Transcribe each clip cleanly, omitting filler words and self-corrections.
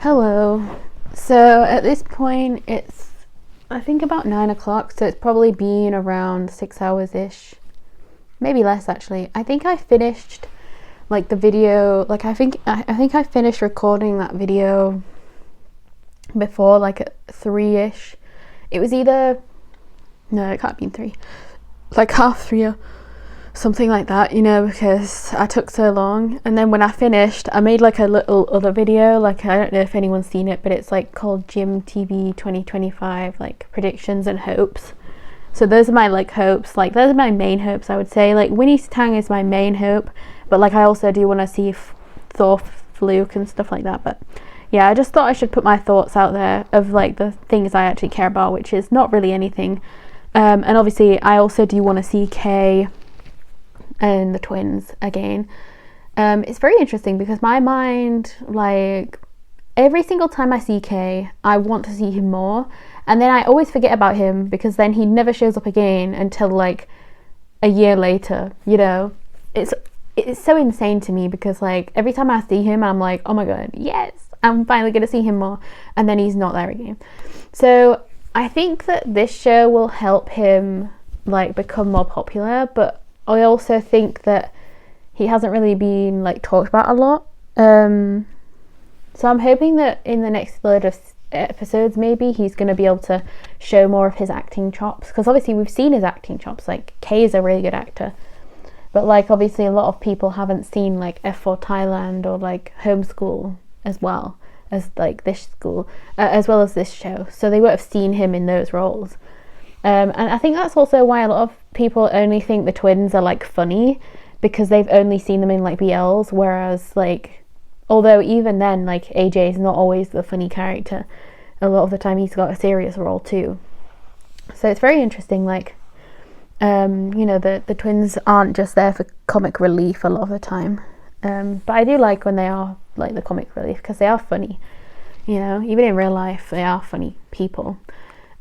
Hello. So at this point it's I think about 9 o'clock, so it's probably been around 6 hours ish, maybe less actually. I think I finished like the video, like I think I finished recording that video before like at 3ish. It was either, no, it can't be 3, like half 3 or something like that, you know, because I took so long. And then when I finished, I made like a little other video, like I don't know if anyone's seen it, but it's like called Gym TV 2025, like predictions and hopes. So those are my like hopes, like those are my main hopes, I would say. Like Winnie Tang is my main hope, but like I also do want to see Thor Fluke and stuff like that. But yeah, I just thought I should put my thoughts out there of like the things I actually care about, which is not really anything. And obviously I also do want to see Kay and the twins again. It's very interesting because my mind, like every single time I see Kay, I want to see him more, and then I always forget about him because then he never shows up again until like a year later, you know. It's so insane to me because like every time I see him I'm like, oh my god, yes, I'm finally gonna see him more, and then he's not there again. So I think that this show will help him like become more popular, but I also think that he hasn't really been like talked about a lot. So I'm hoping that in the next load of episodes maybe he's going to be able to show more of his acting chops, because obviously we've seen his acting chops. Like Kay is a really good actor, but like obviously a lot of people haven't seen like F4 Thailand or like Homeschool as well as like this school, as well as this show, so they would have seen him in those roles. And I think that's also why a lot of people only think the twins are like funny, because they've only seen them in like BLs, whereas like, although even then like AJ is not always the funny character, a lot of the time he's got a serious role too. So it's very interesting, like you know, the twins aren't just there for comic relief a lot of the time, but I do like when they are like the comic relief because they are funny, you know, even in real life they are funny people.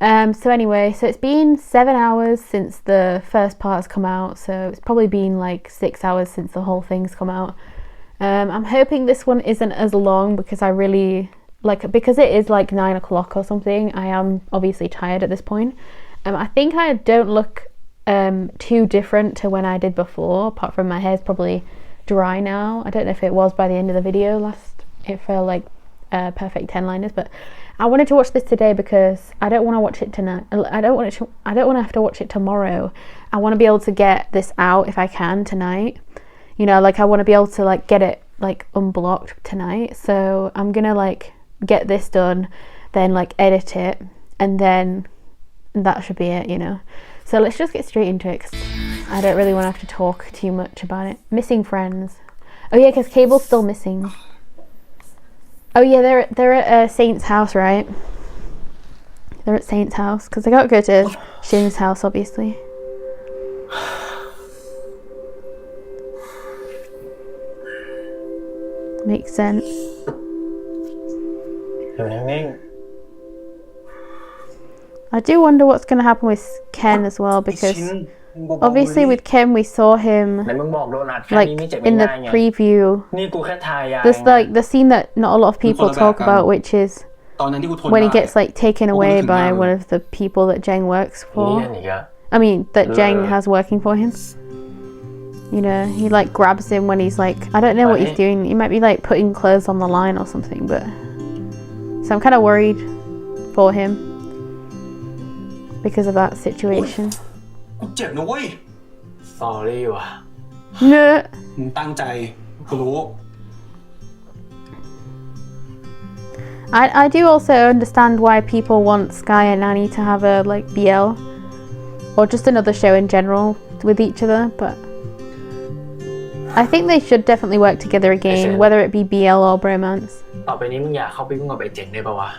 So anyway, so it's been 7 hours since the first part has come out, so it's probably been like 6 hours since the whole thing's come out. I'm hoping this one isn't as long because I really like, because it is like 9 o'clock or something, I am obviously tired at this point. I think I don't look too different to when I did before, apart from my hair's probably dry now. I don't know if it was by the end of the video last, it felt like perfect 10 liners, but I wanted to watch this today because I don't want to watch it tonight. I don't want to have to watch it tomorrow. I want to be able to get this out if I can tonight. You know, like I want to be able to like get it like unblocked tonight. So I'm gonna like get this done, then like edit it, and then that should be it, you know. So let's just get straight into it, 'cause I don't really want to have to talk too much about it. Missing friends. Oh yeah, because Cable's still missing. Oh yeah, they're at Saint's house, right? They're at Saint's house because they got to go to Shin's house, obviously. Makes sense. I do wonder what's going to happen with Ken as well, because obviously with Ken we saw him like in the preview. There's like the scene that not a lot of people talk about, which is when he gets like taken away by one of the people that Jeng works for. I mean that Jeng has working for him. You know, he like grabs him when he's like, I don't know what he's doing. He might be like putting clothes on the line or something, but so I'm kind of worried for him because of that situation. เจ็บนะเว้ย sorry ว่ะ No. มึงตั้งใจกูรู้ I do also understand why people want Sky and Annie to have a like BL or just another show in general with each other, but I think they should definitely work together again, whether it be BL or bromance. ต่อไปนี้มึงอยากเข้าไปยุ่งกับไอ้เจ๋งได้ป่าวะ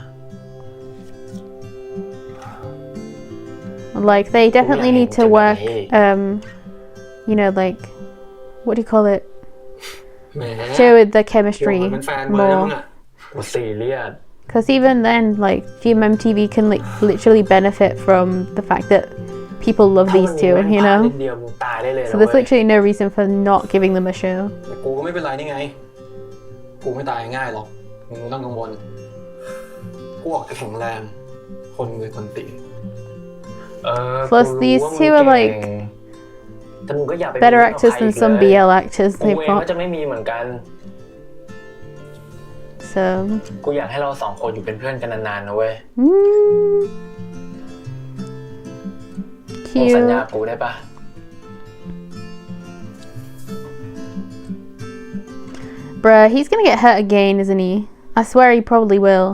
Like they definitely need to work, you know, like what do you call it? Show the chemistry more. Because even then, like GMMTV can like literally benefit from the fact that people love these two, you know. So there's literally no reason for not giving them a show. กูก็ไม่เป็นไรนี่ไงกูไม่ตายง่ายหรอกมึงไม่ต้องกังวล ออกจะแข็งแรงคนมือคนตีน Plus these two are like แต่มึงก็อย่าไป better actors than some BL actors กู they've เองก็ got. จะไม่มีเหมือนกัน So กูอยากให้เราสองคนอยู่เป็นเพื่อนกันนานๆนะเว้ย มึงสัญญา cute. กูได้ปะ Bruh, he's gonna get hurt again, isn't he? I swear he probably will.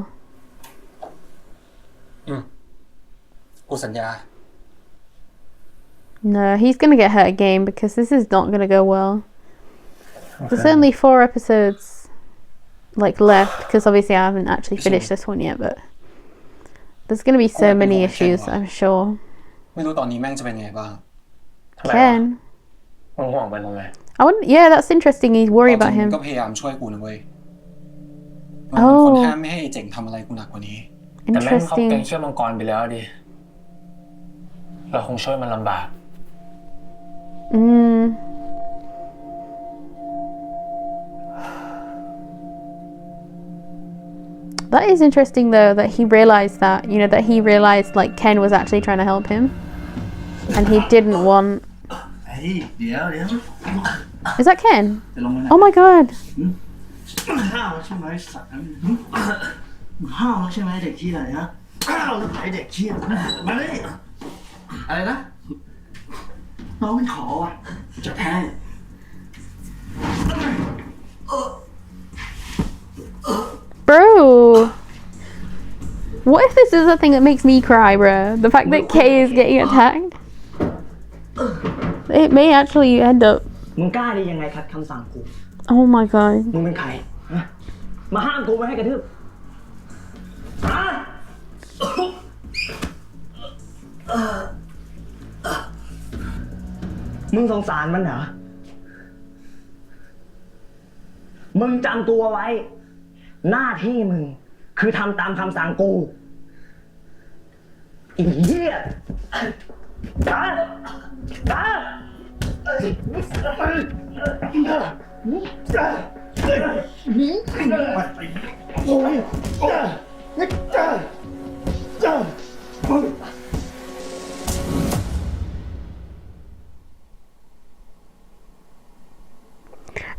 กูสัญญา No, he's gonna get hurt again because this is not gonna go well. There's only 4 episodes like left because obviously I haven't actually finished this one yet, but there's gonna be so many issues, I'm sure. ไม่รู้ตอนนี้แม่งจะเป็นไงบ้าง ทำไมวะ Ken. มึงห่วงมันทำไม I wouldn't, yeah, that's interesting. He's worried ตอน about จริง him. ก็พยายามช่วยกูนะเว้ยมันเป็นคนห้ามไม่ให้เจ๋งทำอะไรกูหนักกว่านี้ แต่แม่งเขาเก่ง Interesting. เชื่อมังกรไปแล้วดิ เราคงช่วยมันลำบาก That is interesting though, that he realized that, you know, that he realized like Ken was actually trying to help him and he didn't want. เดี๋ยว Is that Ken? จะลงมาไหน Oh my god. ห้าวใช่ไหมสัตว์ห้าวใช่ไหมเด็กขี้อะไรฮะห้าวหรือไอเด็กขี้มาเลยอะไรนะน้องไม่ขอว่ะจะแพ้ Bro. What if this is the thing that makes me cry, bro? The fact that Kay is getting attacked? It may actually end up. มึงกล้าได้ยังไงขัดคำสั่งกู Oh my god. มึงเป็นใครฮะมาห้ามกูไม่ให้กระทืบฮะมึงสงสารมันเหรอ มึงจำตัวไว้ หน้าที่มึงคือทำตามคำสั่งกูอีเหี้ยตาตา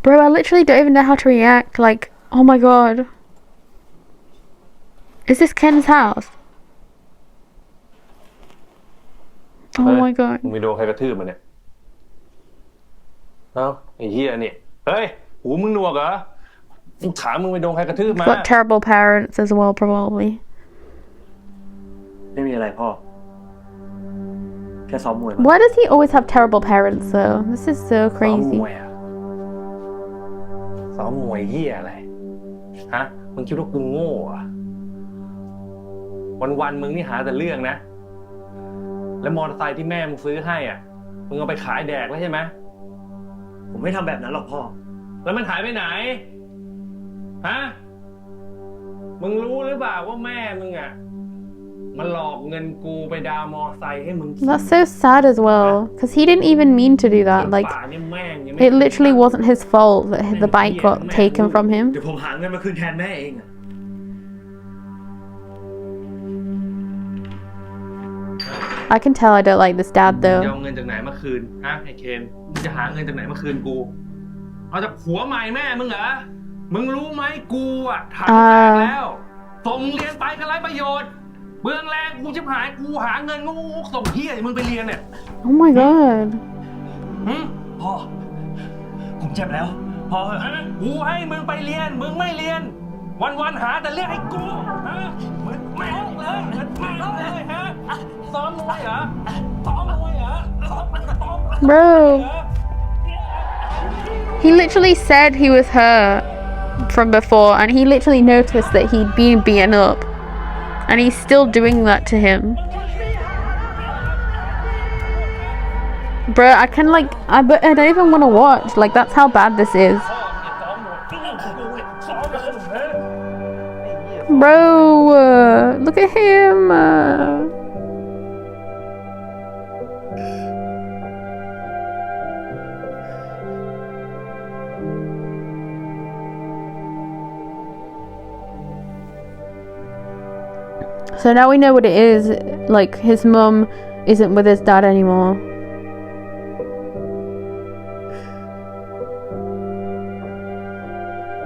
Bro, I literally don't even know how to react. Like, oh my god. Is this Ken's house? Oh my god. มึงไปโดนใครกระทืบมันเนี่ย เอ้าไอ้เฮียนี่ เฮ้ย หูมึงหนวกเหรอกูถามมึงไปโดนใครกระทืบมา Got terrible parents as well, probably. ไม่มีอะไรพ่อ แค่ซ้อมมวยมา Why does he always have terrible parents, though? This is so ซ้อม crazy. มวยอะซ้อมมวยเฮียอะไร ฮะ มึงคิดว่ากูโง่อะวันๆมึงนี่หาแต่เรื่องนะ แล้วมอเตอร์ไซค์ที่แม่มึงซื้อให้อ่ะ มึงเอาไปขายแดกแล้วใช่ไหม ผมไม่ทำแบบนั้นหรอกพ่อ แล้วมันหายไปไหน ฮะ มึงรู้หรือเปล่าว่าแม่มึงอ่ะ มันหลอกเงินกูไปดาวน์มอไซค์ให้มึงขี่ That's so sad as well, because he didn't even mean to do that. Like, ป่านี่แม่งยังไม่ it literally wasn't his fault that the bike got taken from เดี๋ him. ยวผมหาเงินมาคืนแทนแม่เองอะ I can tell I don't like this dad จะ though. เอาเงินจากไหนมาคืน ฮะไอ้เคนมึงจะหาเงินจากไหนมาคืนกู เอาจากผัวใหม่แม่มึงเหรอ มึงรู้ไหมกูอ่ะถ่ายแตกแล้ว ส่งเรียนไปก็ไร้ประโยชน์ เบื้องแรงกูจะหายกูหาเงินงูส่งเฮียมึงไปเรียนเนี่ย Oh my god. พ่อ ผมเจ็บแล้ว พอเหอะ กูให้มึงไปเรียน มึงไม่เรียน วันๆหาแต่เรื่องให้กูฮะเหมือนแม่งเลยเหมือนแม่งเลยฮะซ้อมมวยเหรอซ้อมมวยเหรอซ้อม Bro. He literally said he was her from before, and he literally noticed that he'd been beaten up, and he's still doing that to him. Bro, I can like, but I don't even want to watch. Like, that's how bad this is. Bro, look at him. So now we know what it is. Like, his mum isn't with his dad anymore.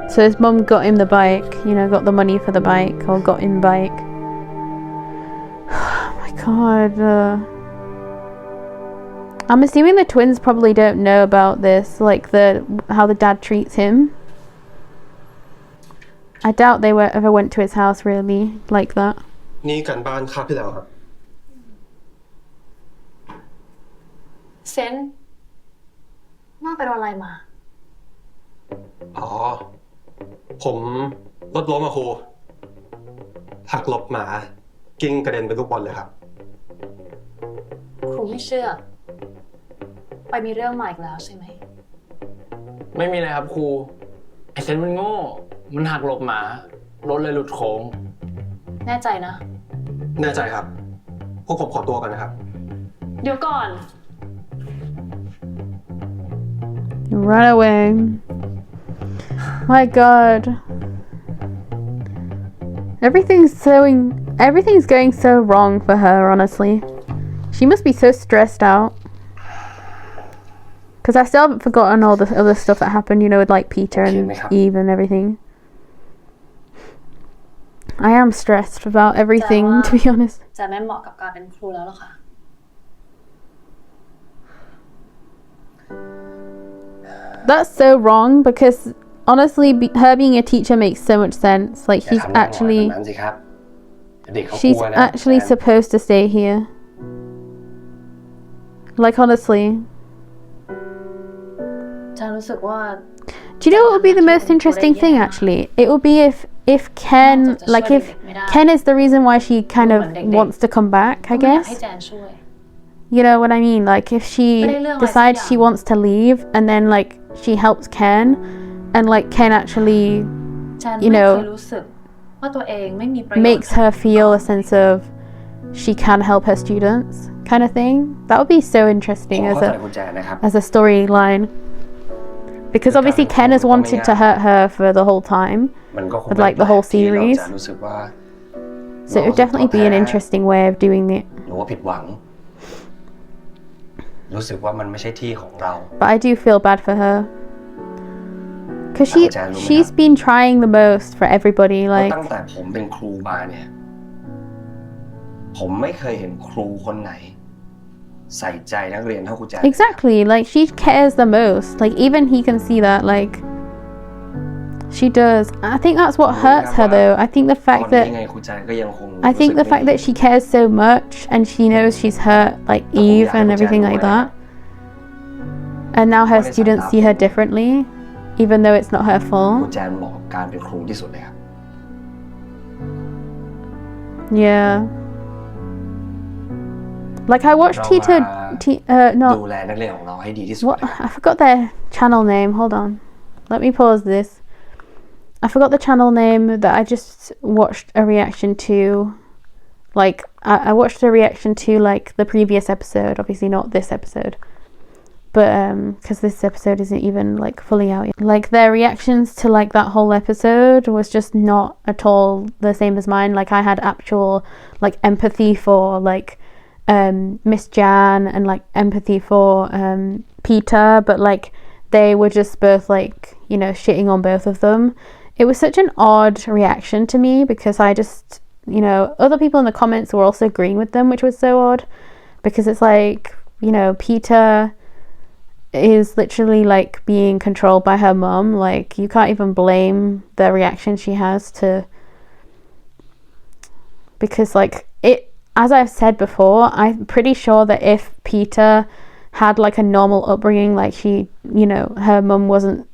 So his mum got him the bike, you know, got the money for the bike, or got him bike. Oh my god. I'm assuming the twins probably don't know about this, like how the dad treats him. I doubt they ever went to his house really like that. นี่การบ้านคาบที่แล้วครับ เซนน้องไปโดนอะไรมา อ๋อ ผมรถล้มอะครูหักหลบหมากิ้งกระเด็นเป็นลูกบอลเลยครับ ครูไม่เชื่อ ไปมีเรื่องใหม่อีกแล้วใช่ไหม ไม่มีเลยครับครูไอเซนมันโง่มันหักหลบหมารถเลยหลุดโค้ง แน่ใจนะ แน่ใจครับ พวกผมขอตัวกันนะครับ เดี๋ยวก่อน Run away. My god. Everything's going so wrong for her, honestly. She must be so stressed out. Because I still haven't forgotten all the other stuff that happened, you know, with like Peter and Eve and everything. I am stressed about everything, to be honest. จะไม่เหมาะกับการเป็นครูแล้วหรอคะ That's so wrong because honestly, her being a teacher makes so much sense. Like she's actually supposed to stay here. Like honestly. จะรู้สึกว่า Do you know what would be the most interesting thing actually? It would be if Ken, like if Ken is the reason why she kind of wants to come back, I ให้ guess. แจนช่วย You know what I mean? Like if she decides she wants to leave and then like she helps Ken and like Ken actually, แจน you ไม่ know, เคยรู้สึกว่าตัวเองไม่มีประโยชน์ makes her feel a sense of she can help her students kind of thing. That would be so interesting as a storyline. Because obviously Ken has wanted to hurt her for the whole time, with like the whole series. So it would definitely be an interesting way of doing it. หรือว่าผิดหวังรู้สึกว่ามันไม่ใช่ที่ของเรา But I do feel bad for her. Because she's been trying the most for everybody. Like ตั้งแต่ผมเป็นครูมาเนี่ยผมไม่เคยเห็นครูคนไหนใส่ใจนักเรียนเท่าครูแจน Exactly, like she cares the most. Like even he can see that. Like she does. I think that's what hurts her though. I think the fact that she cares so much and she knows she's hurt like Eve and everything like that. And now her students see her differently, even though it's not her ครู fault. แจนเหมาะกับการเป็นครูที่สุดเลยครับ Yeah. Like I watched Tita. ดูแลนักเรียนของเราให้ดีที่สุด What? I forgot their channel name. Hold on. Let me pause this. I forgot the channel name that I just watched a reaction to. Like I watched a reaction to like the previous episode. Obviously not this episode, but because this episode isn't even like fully out yet. Like their reactions to like that whole episode was just not at all the same as mine. Like I had actual like empathy for like Miss Jan and like empathy for Peter, but like they were just both like, you know, shitting on both of them. It was such an odd reaction to me because I just, you know, other people in the comments were also agreeing with them, which was so odd because it's like, you know, Peter is literally like being controlled by her mum. Like you can't even blame the reaction she has to, because like it, as I've said before, I'm pretty sure that if Peter had like a normal upbringing, like she, you know, her mum wasn't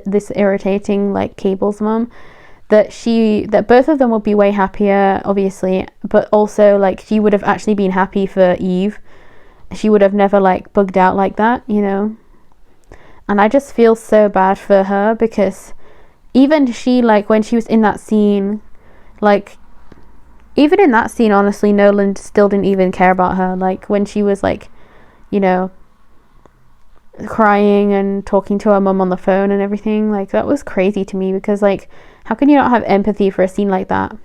this irritating like Cable's mum, that both of them would be way happier, obviously, but also like she would have actually been happy for Eve. She would have never like bugged out like that, you know. And I just feel so bad for her because even she, like when she was in that scene, like even in that scene, honestly, Nolan still didn't even care about her. Like when she was like, you know, crying and talking to her mum on the phone and everything, like that was crazy to me because like how can you not have empathy for a scene like that?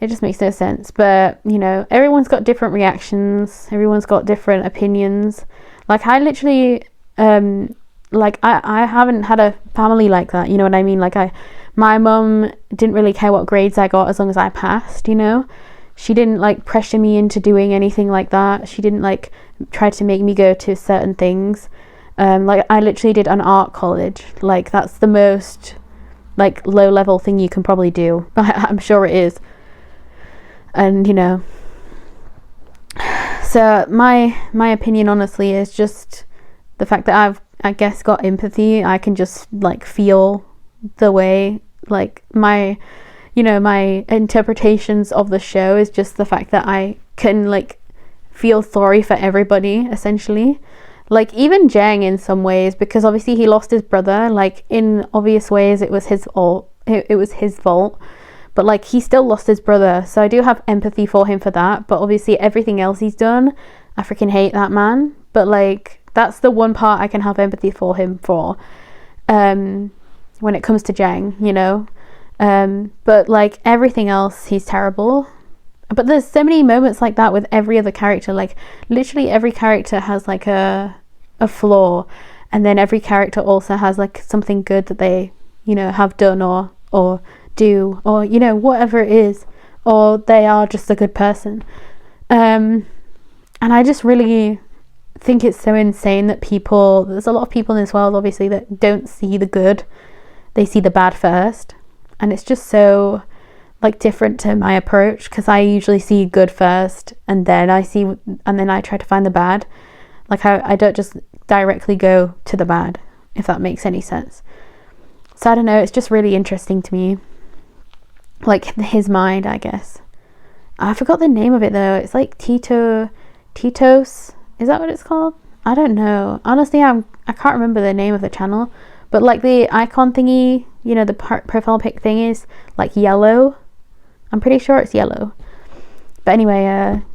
It just makes no sense. But, you know, everyone's got different reactions. Everyone's got different opinions. Like, I literally, like, I haven't had a family like that. You know what I mean? Like, my mum didn't really care what grades I got as long as I passed, you know? She didn't, like, pressure me into doing anything like that. She didn't, like, try to make me go to certain things. Like, I literally did an art college. Like, that's the most, like, low-level thing you can probably do. I'm sure it is. And, you know, so my opinion honestly is just the fact that I guess got empathy. I can just like feel the way, like my interpretations of the show is just the fact that I can like feel sorry for everybody essentially. Like even Jang in some ways, because obviously he lost his brother, like in obvious ways it was his fault. It was his fault. But like he still lost his brother, so I do have empathy for him for that. But obviously everything else he's done, I freaking hate that man. But like that's the one part I can have empathy for him for, when it comes to Jang, you know. But like everything else, he's terrible. But there's so many moments like that with every other character. Like literally every character has like a flaw, and then every character also has like something good that they, you know, have done or do, or you know, whatever it is, or they are just a good person. And I just really think it's so insane that there's a lot of people in this world obviously that don't see the good, they see the bad first, and it's just so like different to my approach, because I usually see good first and then I try to find the bad. Like I don't just directly go to the bad, if that makes any sense. So I don't know, it's just really interesting to me. Like his mind, I guess. I forgot the name of it though. It's like Titos. Is that what it's called? I don't know. Honestly, I can't remember the name of the channel. But like the icon thingy, you know, the profile pic thing is like yellow. I'm pretty sure it's yellow. But anyway,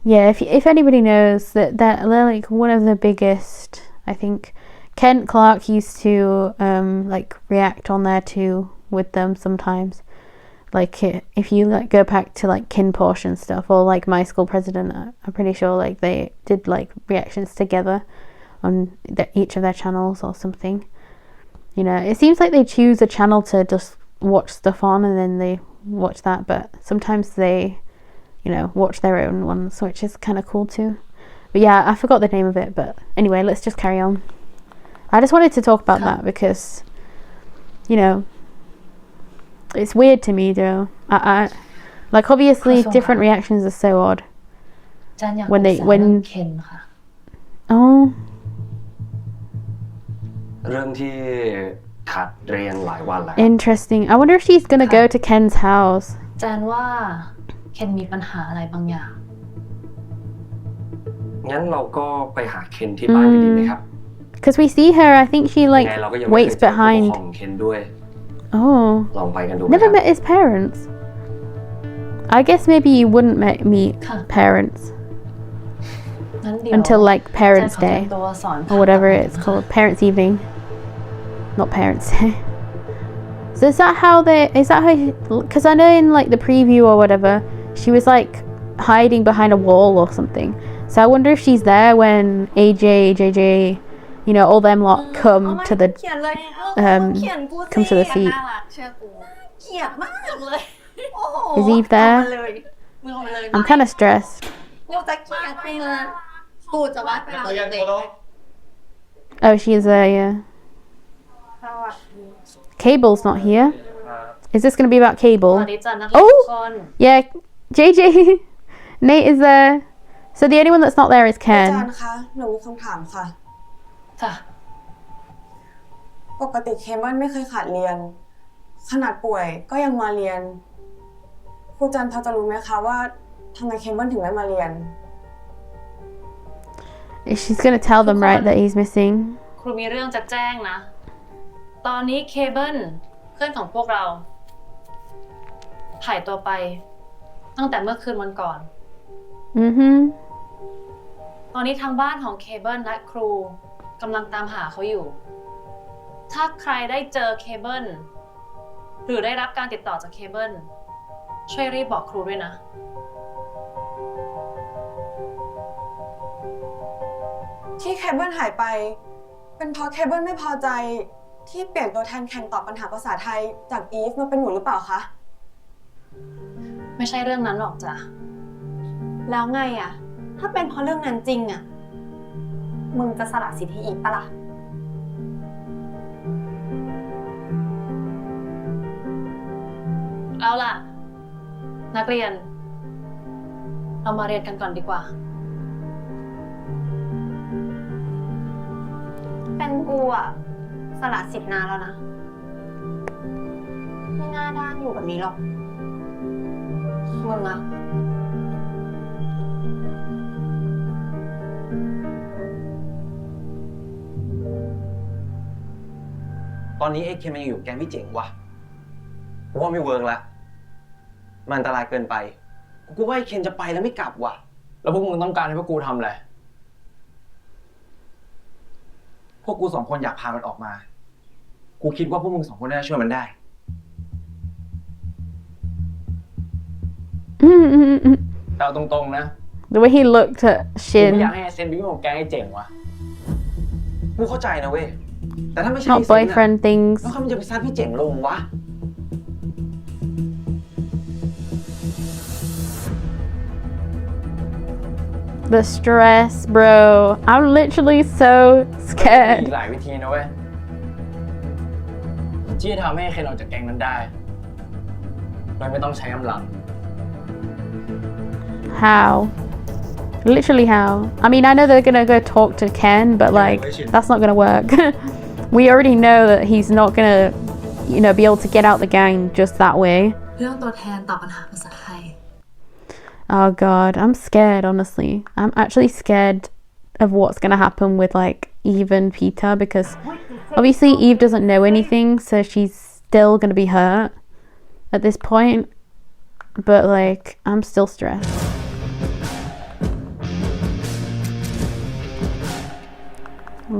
yeah. If anybody knows that they're like one of the biggest, I think Kent Clark used to like react on there too with them sometimes. Like if you like go back to like Kin Porsche and stuff, or like My School President, I'm pretty sure like they did like reactions together on each of their channels or something. You know, it seems like they choose a channel to just watch stuff on and then they watch that, but sometimes they, you know, watch their own ones, which is kind of cool too. But yeah, I forgot the name of it, but anyway, let's just carry on. I just wanted to talk about that because, you know, it's weird to me though. I like obviously different reactions are so odd จันอยาก when ปรึกษา when เรื่องเคนค่ะ oh เรื่องที่ขาดเรียนหลายวันแล้ว interesting. I wonder if she's gonna go to Ken's house. จันว่าเคนมีปัญหาอะไรบางอย่าง งั้นเราก็ไปหาเคนที่บ้านกันดีไหมครับ Because we see her, I think she ยัง like ไงเราก็ยังไม่เคย waits เจอผู้ปกคร behind. องเคนด้วย Oh, ลองไปกันดูไหมค never รับ met his parents. I guess maybe you wouldn't meet parents งั้นเดี๋ยว until like จัน Parents ขอเตรีย Day มตัวสอน or whatever it's called, Parents Evening, not Parents Day. So is that how because I know in like the preview or whatever, she was like hiding behind a wall or something. So I wonder if she's there when AJ, JJ, you know, all them lot come to the seat. Is Eve there? I'm kind of stressed. Oh, she is there, yeah. Cable's not here. Is this going to be about ส Cable? วัสดีจ้ะนักเรียนทุกคน Yeah, JJ. Nate is there. So the only one that's not there is อาจาร Ken. ย์คะหนูมีคำถามค่ะ จ้ะ ปกติเคเบิลไม่เคยขาดเรียน ขนาดป่วยก็ยังมาเรียน ครูจันพอจะรู้ไหมคะว่าทำไมเคเบิลถึงไม่มาเรียน She's going to tell them, right, that he's missing. ครูมีเรื่องจะแจ้งนะ ตอนนี้เคเบิลเพื่อนของพวกเราหายตัวไปตั้งแต่เมื่อคืนวันก่อน Mm-hmm. ตอนนี้ทางบ้านของเคเบิลและครูกำลังตามหาเขาอยู่ ถ้าใครได้เจอเคเบิลหรือได้รับการติดต่อจากเคเบิล ช่วยรีบบอกครูด้วยนะ ที่เคเบิลหายไป เป็นเพราะเคเบิลไม่พอใจที่เปลี่ยนตัวแทนแข่งตอบปัญหาภาษาไทยจากอีฟมาเป็นหนูหรือเปล่าคะ ไม่ใช่เรื่องนั้นหรอกจ้ะ แล้วไงอะถ้าเป็นเพราะเรื่องนั้นจริงอะมึงจะสละสิทธิ์ให้อีกปะล่ะ เอาล่ะ นักเรียน เรามาเรียนกันก่อนดีกว่า เป็นกูอะสละสิทธิ์นานแล้วนะ ไม่น่าด้านอยู่แบบนี้หรอกมึงอะ ตอนนี้ไอ้เคนมันยังอยู่แก๊งพี่เจ๋งวะกูว่าไม่เวิร์กละมันอันตรายเกินไปกูว่าไอ้เคนจะไปแล้วไม่กลับว่ะ แล้วพวกมึงต้องการให้พวกกูทำอะไร พวกกู2 คนอยากพามันออกมา กูคิดว่าพวกมึง2 คนน่าจะช่วยมันได้ แต่เอาตรงๆนะ The way he looked at กูไม่อยาก Shin, ให้ไอ้เซนไปยุ่งกับแก๊งไอ้เจ๋งว่ะ กูเข้าใจนะเว้ย แต่ถ้าไม่ใช่ not ไอ้เซนน่ะ boyfriend things. แล้วเขามันจะไปซัดพี่เจ๋งลงวะ The stress, bro. I'm literally so มี scared. หลายวิธีนะเว้ย ที่จะทำให้เคนออกจากแก๊งนั้นได้โดยไม่ต้องใช้กำลัง How? Literally how? I mean, I know they're gonna go talk to Ken, but like, that's not gonna work. We already know that he's not gonna, be able to get out the gang just that way. เรื่องตัวแทนตอบปัญหาภาษาไทย Oh god, I'm scared, honestly. I'm actually scared of what's gonna happen with like Eve and Peter because obviously Eve doesn't know anything, so she's still gonna be hurt at this point. But like, I'm still stressed.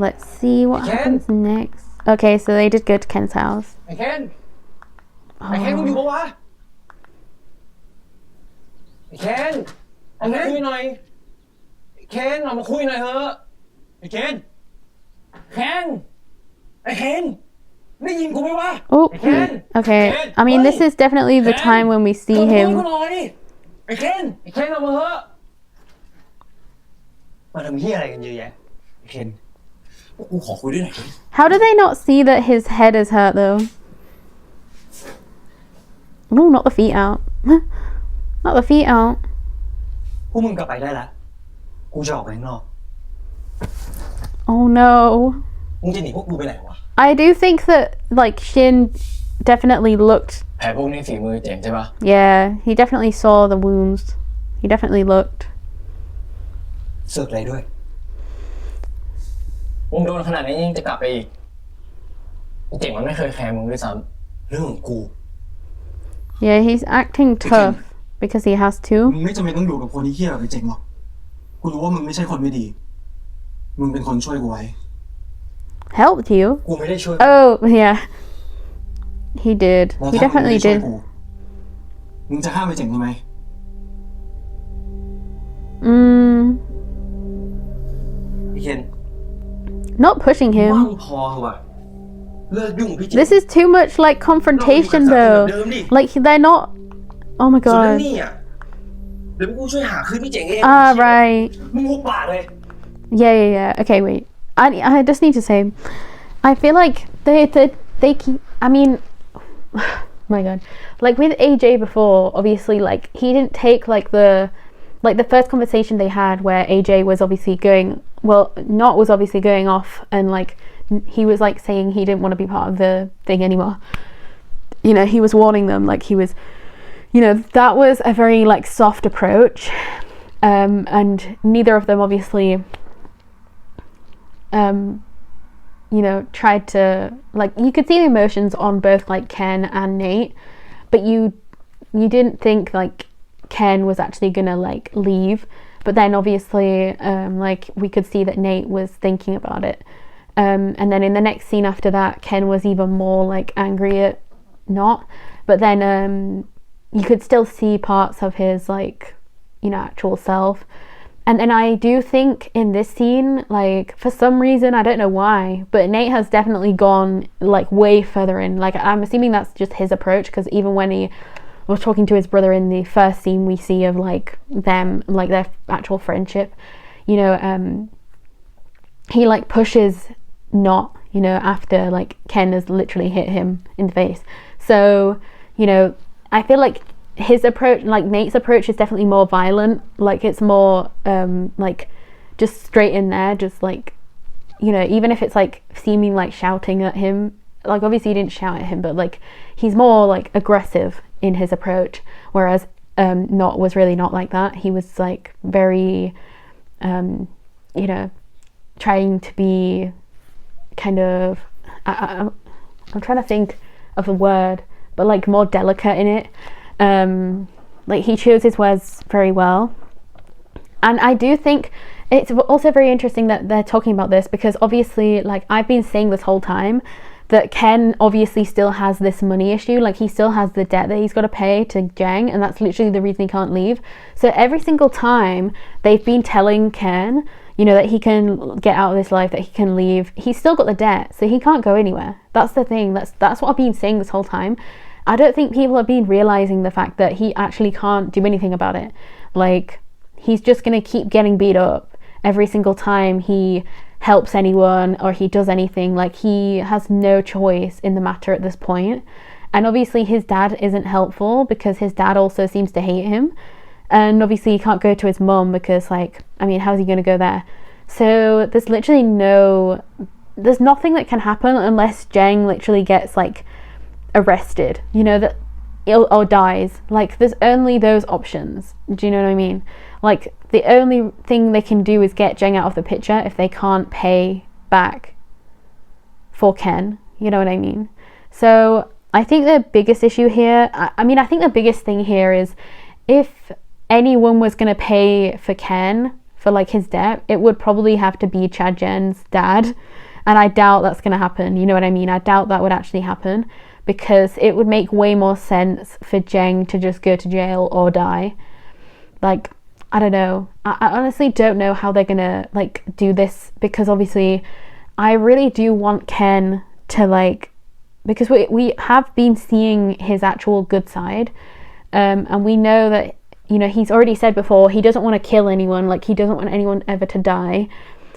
Let's see what happens next. Okay, so they did go to Ken's house. ไอ้เคนไอ้เคนมึงอยู่ปะวะ ไอ้เคนเอามาคุยหน่อย ไอ้เคนเอามาคุยหน่อยเถอะไอ้เคนเคนไอ้เคนได้ยินกูไหมวะ Oh, ไอ้เคน okay. I mean, this is definitely the time when we see กู him. หน่อยไอ้เคนเอามาเถอะ มาทำเหี้ยอะไรกันเยอะแยะไอ้เคนพวกกูขอคุยด้วยหน่อย How do they not see that his head is hurt though? No, not the feet out. Not the feet out. พวกมึงกลับไปได้ละกูจะออกไปข้างนอก Oh no. มึงจะหนีพวกกูไปไหนวะ I do think that like Shin definitely looked. แผลพวกนี้ฝีมือเจ๋งใช่ปะ Yeah, he definitely saw the wounds. He definitely looked. เสือกอะไรด้วย มึงโดนขนาดนี้ยังจะกลับไปอีกไอ้เจ๋งมันไม่เคยแคร์มึงด้วยซ้ เรื่องของกู Yeah, he's acting tough because he has to. มึงไม่จำเป็นต้องอยู่กับคนที่เหี้ยแบบไอ้เจ๋งหรอก กูรู้ว่ามึงไม่ใช่คนไม่ดี มึงเป็นคนช่วยกูไว้ Helped you? กูไม่ได้ช่วย Oh, yeah. He did. แล้ว He ถ้ามึงไม่ definitely ได้ช่วย did. กูมึงจะห้ามไอ้เจ๋งทำไม ไอ้เคน Not pushing ว่าง him. พอเหรอวะเลิกยุ่งกับพี่เจ๋ง This is too much like confrontation though. Like they're not. Oh my ส่วนเรื่อง god. นี้อ่ะเดี๋ยวกูช่วยหาคืนพี่เจ๋งเอง Ah, right. มึงหุบปากเลย Yeah. Okay, wait. I just need to say, I feel like they keep. I mean, my god, like with AJ before, obviously, like he didn't take like the first conversation they had where AJ was obviously going off and like he was like saying he didn't want to be part of the thing anymore. He was warning them, like he was, that was a very like soft approach, and neither of them obviously tried to, like, you could see the emotions on both like Ken and Nate, but you didn't think like Ken was actually gonna like leave, but then obviously like we could see that Nate was thinking about it, and then in the next scene after that Ken was even more like angry at not, but then you could still see parts of his like, you know, actual self. And then I do think in this scene, like for some reason, I don't know why, but Nate has definitely gone like way further in. Like I'm assuming that's just his approach, because even when he was talking to his brother in the first scene we see of like them, like their actual friendship, you know, he like pushes not, you know, after like Ken has literally hit him in the face. So, you know, I feel like his approach, like Nate's approach, is definitely more violent. Like it's more like just straight in there, just like, you know, even if it's like seeming like shouting at him, like obviously he didn't shout at him, but like he's more like aggressive in his approach, whereas Not was really not like that. He was like very you know, trying to be kind of I'm trying to think of a word, but like more delicate in it. Like he chose his words very well. And I do think it's also very interesting that they're talking about this, because obviously, like I've been saying this whole time, that Ken obviously still has this money issue. Like he still has the debt that he's got to pay to Jang, and that's literally the reason he can't leave. So every single time they've been telling Ken, you know, that he can get out of this life, that he can leave, he's still got the debt, so he can't go anywhere. That's the thing. That's what I've been saying this whole time. I don't think people have been realizing the fact that he actually can't do anything about it. Like he's just gonna keep getting beat up every single time he helps anyone or he does anything. Like he has no choice in the matter at this point. And obviously his dad isn't helpful, because his dad also seems to hate him. And obviously he can't go to his mum, because like, I mean, how's he going to go there? So there's literally there's nothing that can happen unless Jang literally gets like arrested, you know, that or dies. Like there's only those options. Do you know what I mean? Like the only thing they can do is get Jang out of the picture if they can't pay back for Ken. You know what I mean? So I think the biggest issue here, I mean, I think the biggest thing here is, if anyone was going to pay for Ken for like his debt, it would probably have to be Chad Jen's dad. And I doubt that's going to happen. You know what I mean? I doubt that would actually happen, because it would make way more sense for Jang to just go to jail or die. Like, I don't know. I honestly don't know how they're gonna like do this, because obviously I really do want Ken to like, because we have been seeing his actual good side, and we know that, you know, he's already said before he doesn't want to kill anyone. Like he doesn't want anyone ever to die.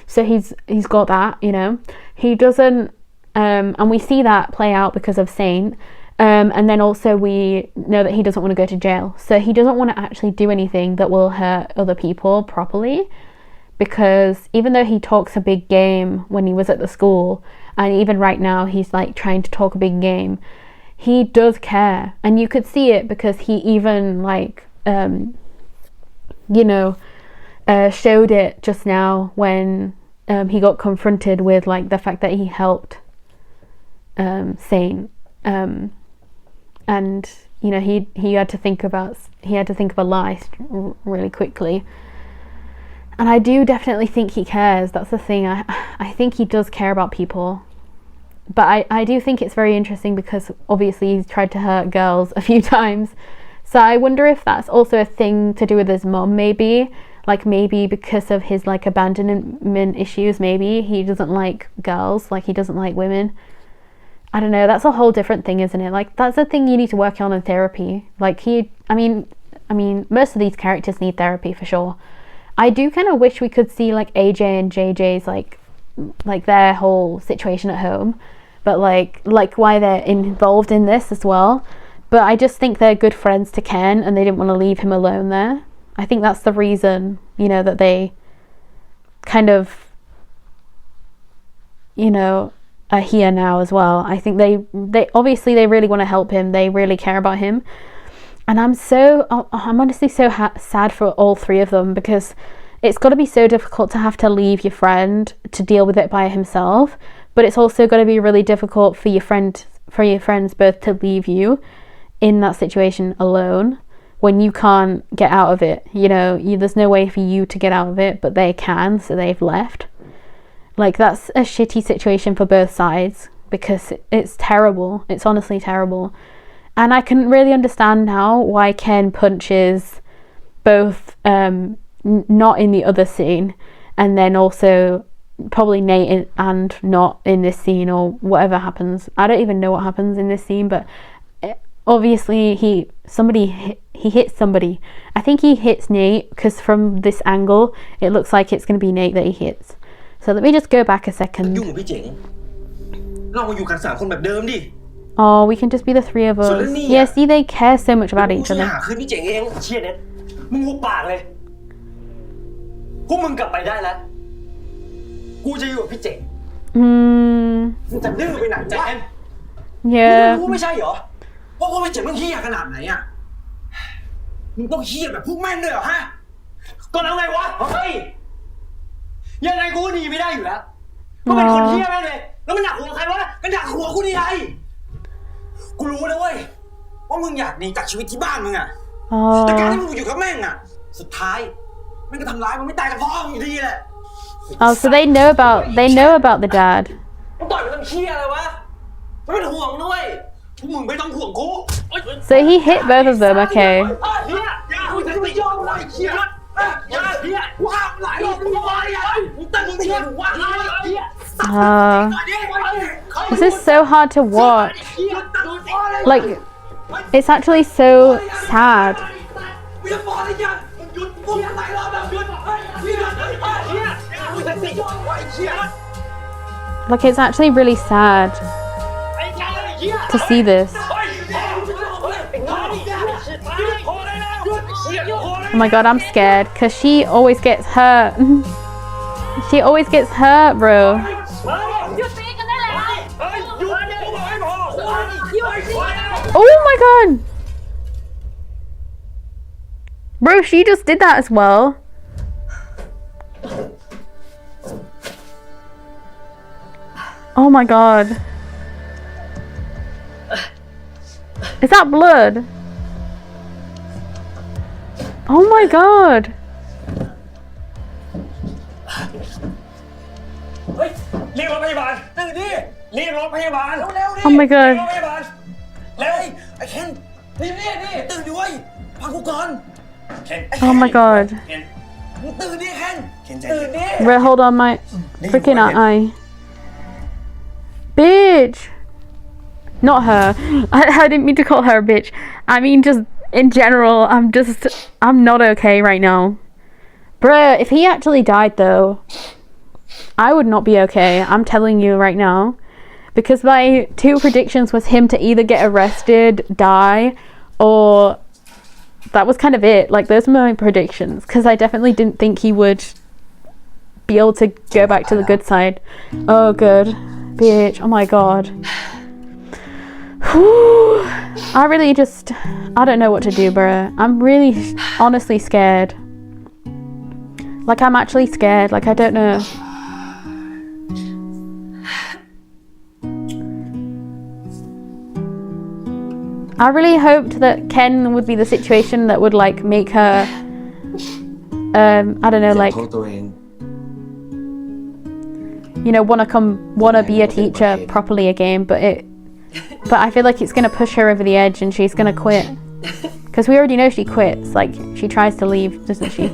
So he's got that, you know. He doesn't and we see that play out because of Saint. And then also we know that he doesn't want to go to jail. So he doesn't want to actually do anything that will hurt other people properly, because even though he talks a big game when he was at the school, and even right now he's like trying to talk a big game, he does care. And you could see it, because he even like you know, showed it just now when he got confronted with like the fact that he helped Saint, and you know, he had to think of a lie really quickly. And I do definitely think he cares. That's the thing. I think he does care about people. But I do think it's very interesting, because obviously he's tried to hurt girls a few times. So I wonder if that's also a thing to do with his mum, maybe. Like maybe because of his like abandonment issues, maybe he doesn't like girls, like he doesn't like women. I don't know, that's a whole different thing, isn't it? Like that's a thing you need to work on in therapy. Like I mean most of these characters need therapy for sure. I do kind of wish we could see like AJ and JJ's like their whole situation at home, but like why they're involved in this as well. But I just think they're good friends to Ken, and they didn't want to leave him alone there. I think that's the reason, you know, that they kind of, you know, are here now as well. I think they obviously they really want to help him. They really care about him. And I'm honestly so sad for all three of them, because it's got to be so difficult to have to leave your friend to deal with it by himself. But it's also got to be really difficult for your friends both to leave you in that situation alone, when you can't get out of it. You know, there's no way for you to get out of it, but they can, so they've left. Like that's a shitty situation for both sides, because it's terrible. It's honestly terrible. And I can really understand now why Ken punches both not in the other scene, and then also probably Nate and not in this scene, or whatever happens. I don't even know what happens in this scene, but obviously he hits somebody. I think he hits Nate, because from this angle it looks like it's going to be Nate that he hits. So let me just go back a second. ยุ่งกับพี่เจ๋งเรามาอยู่กัน3 คนแบบเดิมดิ Oh, we can just be the 3 of us. Yeah, see, they care so much about each ช่วย other. หาคืนพี่เจ๋งเองเชี่ยเน็ตมึงหุบปากเลยพวกมึงกลับไปได้แล้วกูจะอยู่กับพี่เจ๋งมึงจะดื้อไปไหนวะ Yeah. มึงไม่ใช่เหรอว่าพี่เจ๋งมึงเหี้ยขนาดไหนอ่ะมึงต้องเหี้ยแบบพวกแม่งด้วยเหรอฮะก็แล้วไงวะเฮ้ยยังไงกูก็หนีไม่ได้อยู่แล้วก็เป็นคนเหี้ยแม่งเลยแล้วมันหนักหัวใครวะมันหนักหัวกูนี่ไงกูรู้นะเว้ยว่ามึงอยากหนีจากชีวิตที่บ้านมึงอ่ะแต่การที่มึงอยู่กับแม่งอ่ะสุดท้ายแม่งก็ทำร้ายมึงไม่ตายกับพ่อมึงอยู่ดีแหละ Oh, so they know about the dad. มึงต่อยมันทำเหี้ยอะไรวะไม่เป็นห่วงด้วยพวกมึงไม่ต้องห่วงกู So he hit both of them, okay. เหี้ยอย่ามึงจะไม่ยอมเลยเหี้ยอย่าเหี้ยว้าวหลายรอบมึงว่าเนี่ยมึงตั้งมึงเหี้ยว้าวเหี้ยThis is so hard to watch. Like, it's actually so sad. Like, it's actually really sad to see this. Oh my god, I'm scared, because she always gets hurt. She always gets hurt, bro. Oh my god! Bro, she just did that as well. Oh my god. Is that blood? Oh my god. Oh my god. Oh my god. Wait, hold on, my freaking eye. Bitch. Not her. I didn't mean to call her a bitch. I mean, just in general, I'm not okay right now. Bruh, if he actually died though, I would not be okay. I'm telling you right now. Because my 2 predictions was him to either get arrested, die, or that was kind of it. Like, those were my predictions. Because I definitely didn't think he would be able to go back to the good side. Oh, good. Bitch. Oh my god. Whew. I don't know what to do, bruh. I'm really honestly scared. Like, I'm actually scared. Like, I don't know. I really hoped that Ken would be the situation that would, like, make her, I don't know, like, you know, wanna be a teacher properly again, but I feel like it's gonna push her over the edge and she's gonna quit. Because we already know she quits, like, she tries to leave, doesn't she?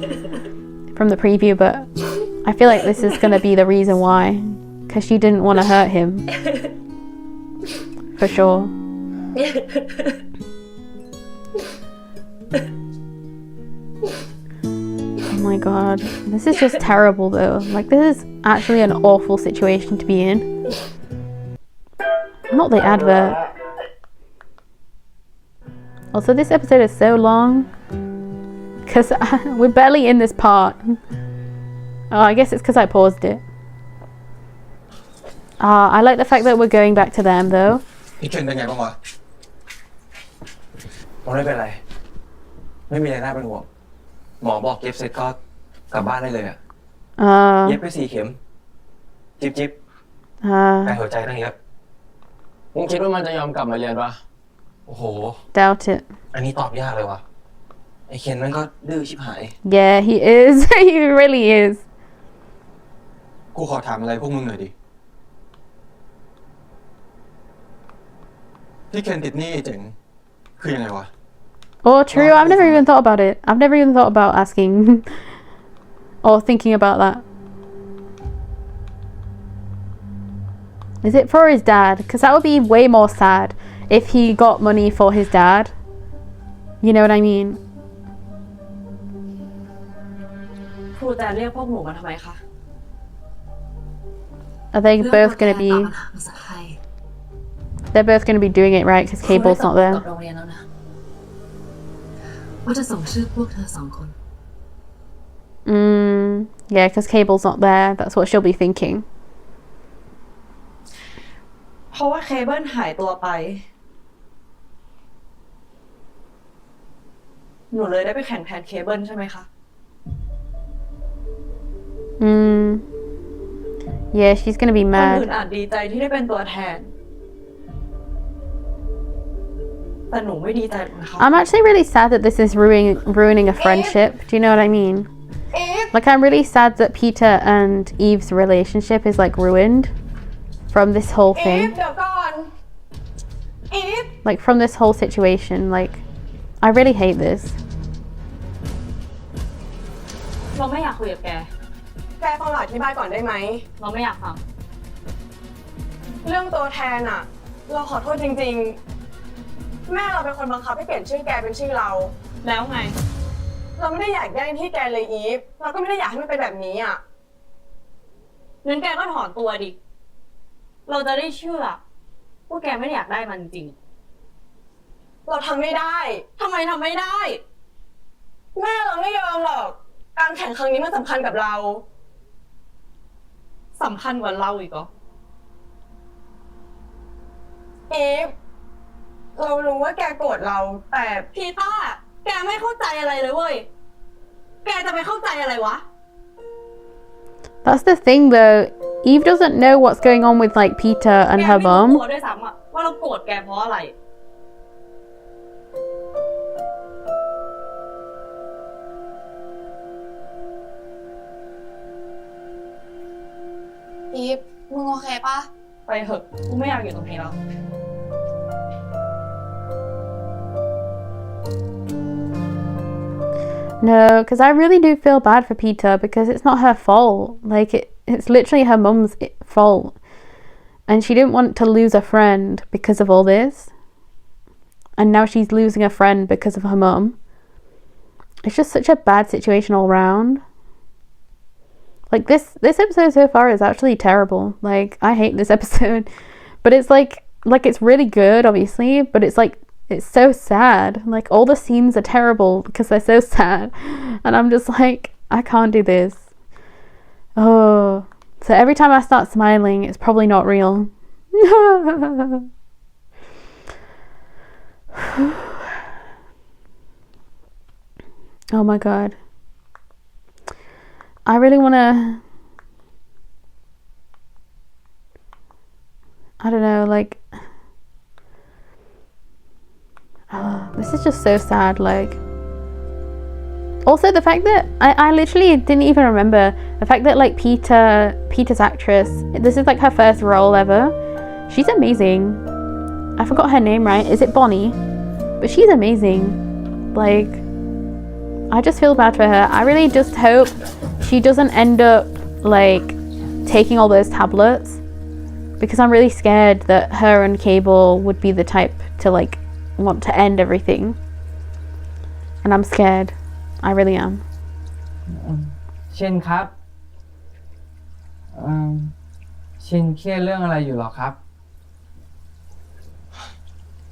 From the preview, but I feel like this is gonna be the reason why. Because she didn't want to hurt him. For sure. Oh my god. This is just terrible though. Like, this is actually an awful situation to be in. Not the advert. Also, this episode is so long. Because we're barely in this part. Oh, I guess it's because I paused it. I like the fact that we're going back to them though. พี่เคนเป็นไงบ้างวะไม่เป็นไรไม่มีอะไรน่าเป็นห่วงหมอบอกเย็บเสร็จก็กลับบ้านได้เลยอะเย็บไป4 เข็มจิ๊บแผลหัวใจตั้งเยอะมึงคิดว่ามันจะยอมกลับมาเรียนปะโอ้โห Doubt it. อันนี้ตอบยากเลยวะไอ้เคนมันก็ดื้อชิบหาย Yeah, he is. He really is. กูขอถามอะไรพวกมึงหน่อยดิที่เคนติดหนี้เจ๋ง คือยังไงวะ Oh, true. I've never even thought about it. I've never even thought about asking or thinking about that. Is it for his dad? Because that would be way more sad if he got money for his dad. You know what I mean? ครูแต่เรียกพวกหนูมาทำไมคะ Are they both going to be... They're both going to be doing it, right? Because Cable's not there. ว่าจะส่งชื่อพวกเธอสองคน Yeah, because Cable's not there. That's what she'll be thinking. เพราะว่าเคเบิลหายตัวไป หนูเลยได้ไปแข่งแทนเคเบิลใช่ไหมคะ Yeah, she's going to be คน mad. อื่นอาจดีใจที่ได้เป็นตัวแทน แต่หนูไม่ดีใจหรอกนะคะ I'm actually really sad that this is ruining a friendship. Do you know what I mean? Like, I'm really sad that Peter and Eve's relationship is like ruined from this whole thing. เดี๋ยวก่อน Like, from this whole situation. Like, I really hate this. เราไม่อยากคุยกับแก แกฟังหลายที่บ้านก่อนได้ไหม เราไม่อยากฟัง เรื่องตัวแทนอะเราขอโทษจริงๆ แม่เราเป็นคนบังคับให้เปลี่ยนชื่อแกเป็นชื่อเรา แล้วไง เราไม่ได้อยากแย่งที่แกเลยอีฟ เราก็ไม่ได้อยากให้มันเป็นแบบนี้อะ งั้นแกก็ถอนตัวดิ เราจะได้เชื่อว่าแกไม่ได้อยากได้มันจริง เราทำไม่ได้ ทำไมทำไม่ได้ แม่เราไม่ยอมหรอก การแข่งครั้งนี้มันสำคัญกับเรา สำคัญกว่าเราอีกเหรอ อีฟ เรารู้ว่าแกโกรธเรา แต่ พีต้า แกไม่เข้าใจอะไรเลยเว้ย แกจะไปเข้าใจอะไรวะ That's the thing, though. Eve doesn't know what's going on with, like, Peter and her แกไม่รู้ mom. ตัวด้วยซ้ำอะว่าเราโกรธแกเพราะอะไร อีฟ มึงโอเคปะ ไปเถอะ กูไม่อยากอยู่ตรงนี้แล้ว No, because I really do feel bad for Peter because it's not her fault. Like, it's literally her mum's fault. And she didn't want to lose a friend because of all this. And now she's losing a friend because of her mum. It's just such a bad situation all round. Like, this episode so far is actually terrible. Like, I hate this episode. But it's like it's really good, obviously. But it's like, it's so sad. Like, all the scenes are terrible because they're so sad. And I'm just like, I can't do this. Oh. So every time I start smiling, it's probably not real. Oh my god. I really want to... I don't know, like... this is just so sad, like... Also, the fact that... I literally didn't even remember the fact that, like, Peter's actress, this is, like, her first role ever. She's amazing. I forgot her name, right? Is it Bonnie? But she's amazing. Like... I just feel bad for her. I really just hope she doesn't end up, like, taking all those tablets. Because I'm really scared that her and Cable would be the type to, like, want to end everything. And I'm scared. I really am. ชินครับชินเครียดเรื่องอะไรอยู่หรอครับ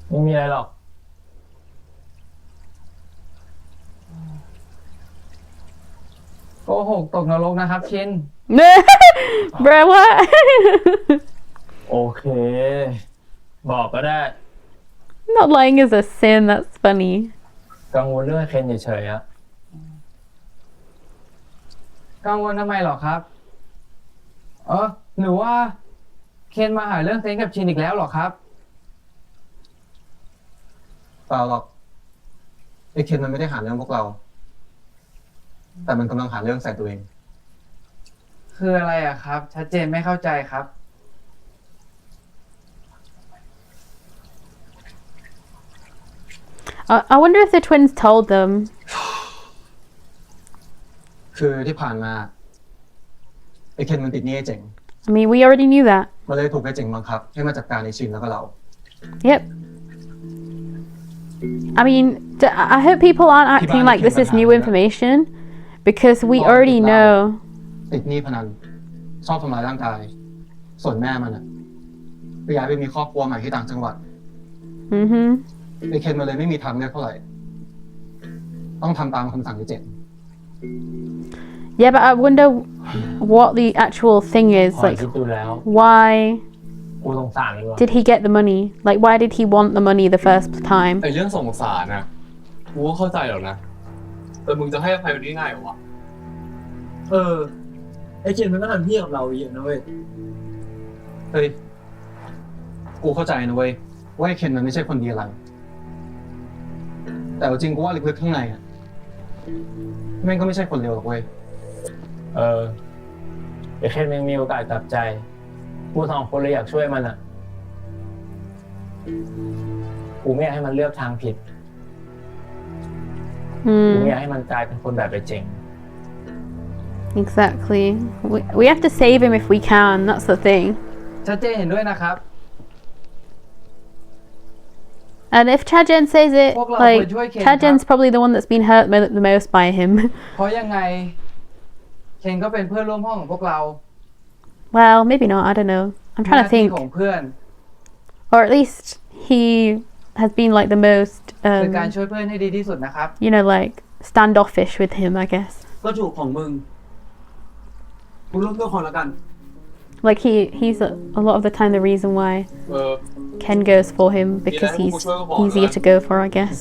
ไม่มีอะไรหรอกโกหกตกนรกนะครับชิน Bro, what? โอเคบอกก็ได้ Not lying is a sin. That's funny. กังวลเรื่องเคนเฉยๆอะกังวลทำไมหรอครับหรือว่าเคนมาหาเรื่องเซนกับชินอีกแล้วหรอครับ เปล่าหรอกไอ้เคนมันไม่ได้หาเรื่องพวกเรา แต่มันกำลังหาเรื่องใส่ตัวเอง คืออะไรอะครับชัดเจนไม่เข้าใจครับ I I wonder if the twins told them. คือที่ผ่านมาไอ้เคนมันติดหนี้ไอ้เจ๋ง I mean, we already knew that. มันเลยถูกไอ้เจ๋งบังคับให้มาจัดการไอ้ชินแล้วก็เรา Yep. I mean, I hope people aren't acting like this is new information because we already know. ติดหนี้พนันชอบทำร้ายร่างกาย ส่วนแม่มันอะไปย้ายไปมีครอบครัวใหม่ที่ต่างจังหวัด Mm-hmm. ไอ้เคนมันเลยไม่มีทางเลือกเท่าไหร่ ต้องทำตามคำสั่งไอ้เจ๋ง Yeah, but I wonder what the actual thing is. พอ Like, คิดดูแล้ว why กูสงสารเลยว่ะ did he get the money? Like, why did he want the money the first time? ไอ้เรื่องสงสารนะกูก็เข้าใจหรอกนะ แต่มึงจะให้อภัยมันได้ง่ายเหรอวะ ไอ้เคนมันก็ทำเหี้ยกับเราเยอะนะเว้ย เฮ้ย กูเข้าใจนะเว้ยว่าไอ้เคนมันไม่ใช่คนดีอะไร แต่เอาจริงกูว่าลึกๆข้างในอะแม่งก็ไม่ใช่คนเลวหรอกเว้ย ไอ้เคนมันมีโอกาสกลับใจกูสองคนเลยอยากช่วยมันอ่ะกูไม่อยากให้มันเลือกทางผิดกูไม่อยากให้มันกลายเป็นคนแบบไอ้เจ๋ง Exactly. We have to save him if we can. That's the thing. ชัดเจนเห็นด้วยนะครับ And if Chajen says it, like, Chajen's probably the one that's been hurt the most by him. เพราะยังไงเคนก็เป็นเพื่อนร่วมห้องของพวกเรา Well, maybe not. I don't know. I'm trying to think. ของเพื่อน Or at least he has been like the most, คือการช่วยเพื่อนให้ดีที่สุดนะครับ you know, like standoffish with him, I guess. ก็ถูกของมึงกูร่วมด้วยคนละกัน Like he's a lot of the time the reason why เออ Ken goes for him because he's easier to go for, I guess.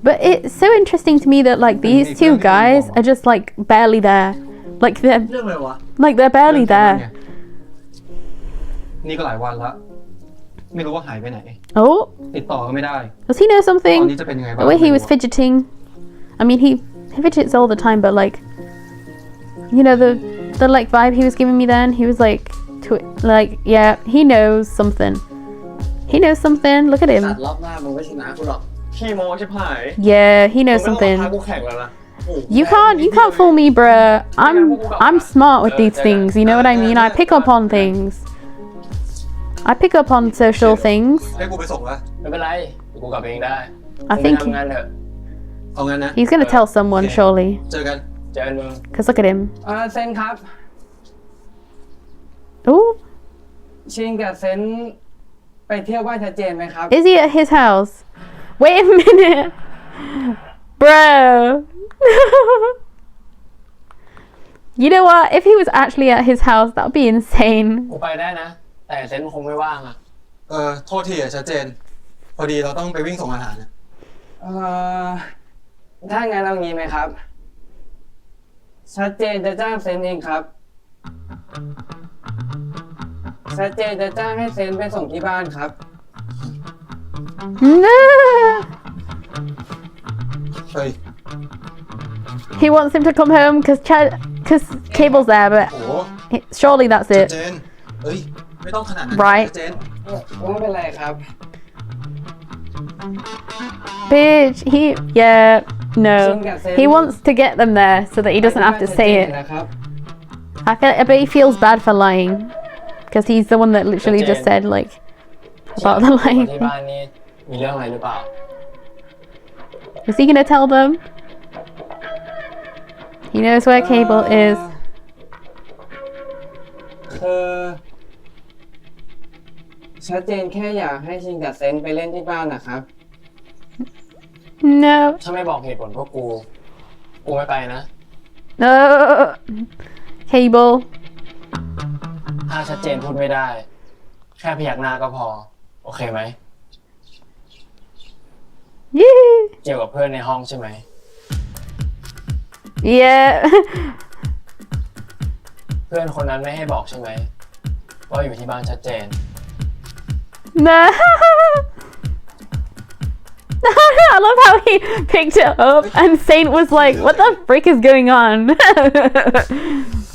But it's so interesting to me that like these two guys are just like barely there. Like เรื่องอะไรวะ they're barely there. นี่ก็หลายวันละ ไม่รู้ว่าหายไปไหน Oh, ติดต่อก็ไม่ได้ does he know ตอน something? นี้จะเป็นยังไงบ้าง The way he was fidgeting. I mean, he fidgets all the time, but like, you know, the like vibe he was giving me then, he was like, yeah, he knows something. He knows something. Look at ตัด him. รอบหน้ามึงไม่ชนะกูหรอก ขี้โม้ชิบหาย Yeah, he มึง knows ไม่ต้องมา something. ท้ากูแข่งแล้วนะ You can't fool me, bruh. I'm smart with these things. You know what I mean? I pick up on things. I pick up on social things. ให้กูไปส่งละ ไม่เป็นไรกูกลับเองได้ I think ทำงานเถอะ เอางั้นนะ he's gonna tell someone, surely. เจอกัน เจอกันมึง Cause look at him. เซนครับ Ooh, ชินกับเซนไปเที่ยวบ้านชัดเจนไหมครับ is he at his house? Wait a minute, bro. You know what? If he was actually at his house, that would be insane. กูไปได้นะ แต่เซนคงไม่ว่างอ่ะ โทษทีอะชัดเจน พอดีเราต้องไปวิ่งส่งอาหารนะ ถ้างั้นเอางี้ไหมครับ ชัดเจนจะจ้างเซนเองครับ ชัดเจนจะจ้างให้เซนไปส่งที่บ้านครับ No. เฮ้ย He wants him to come home because Cable's there, but โอ้โห surely that's ชัด it. เจน เฮ้ย ไม่ต้องขนาดนั้น Right. ชัดเจน ไม่เป็นไรครับ Bitch, no. He wants to get them there so that he doesn't have to say it. I bet he feels bad for lying because he's the one that literally just said like about the lying. ที่บ้านนี้มีเรื่องอะไรหรือเปล่า Is he gonna tell them? He knows where Cable is. คือชัดเจนแค่อยากให้ชินกับเซนไปเล่นที่บ้านนะครับ No. ถ้าไม่บอกเหตุผลพวกกูไม่ไปนะ No. Cable. ถ้าชัดเจนพูดไม่ได้ แค่พยักหน้าก็พอ โอเคไหม Yeah. เกี่ยวกับเพื่อนในห้องใช่ไหม Yeah. เพื่อนคนนั้นไม่ให้บอกใช่ไหมว่าอยู่ที่บ้านชัดเจน No. I love how he picked it up and Saint was like, what the frick is going on?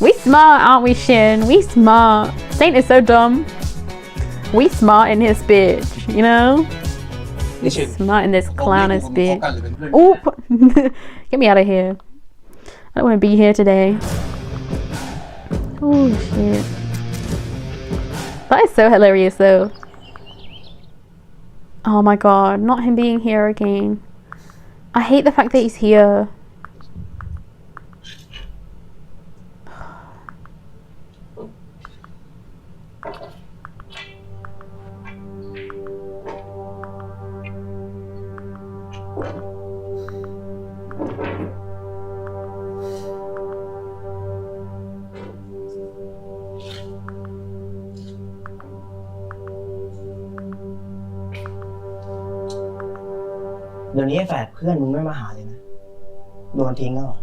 We smart, aren't we, Shin? We smart. Saint is so dumb. We smart in his bitch, you know? Smart in this clown ass bitch. Oh, get me out of here. I don't want to be here today. Oh shit. That is so hilarious though. Oh my god, not him being here again. I hate the fact that he's here.เดี๋ยวนี้แฝดเพื่อนมึงไม่มาหาเลยนะโดนทิ้งแล้วเหรอ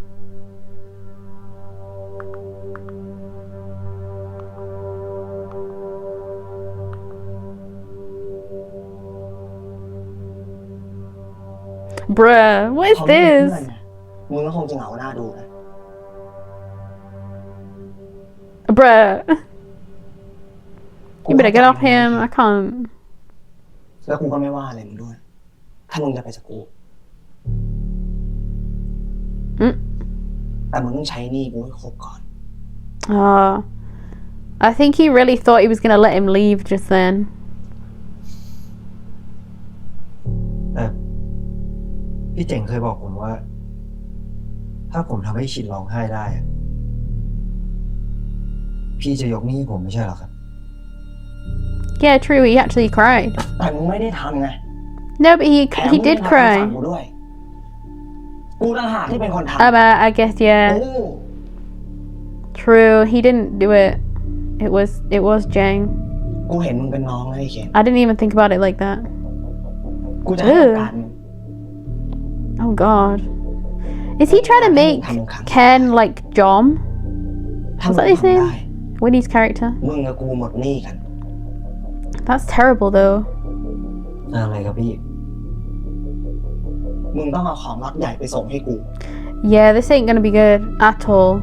Bruh, what is this? มึงก็คงจะเหงาหน้าดูนะ Bruh. You better get off him. I can't. แล้วกูก็ไม่ว่าอะไรมึงด้วยถ้ามึงจะไปจากกูแต่มึงต้องใช้หนี้กูให้ครบก่อน I think he really thought he was gonna let him leave just then. พี่เจ๋งเคยบอกผมว่า ถ้าผมทำให้ชินร้องไห้ได้พี่จะยกหนี้ผมไม่ใช่หรอครับ Yeah, true. He actually cried. แต่มึงไม่ได้ทำไง No, but he did cry. กูต่างหากที่เป็นคนทำ I guess yeah. True, he didn't do it. It was Jang. กูเห็นมึงเป็นน้องเลยไอ้เข็ม I didn't even think about it like that. กูจะให้โอกาสมึง Oh god. Is he trying to make Ken like Jom? Is that his name? Winnie's character? มึงกับกูหมดหนี้กัน That's terrible though. อะไรกับพี่มึงต้องเอาของล็อตใหญ่ไปส่งให้กู Yeah, this ain't gonna be good at all.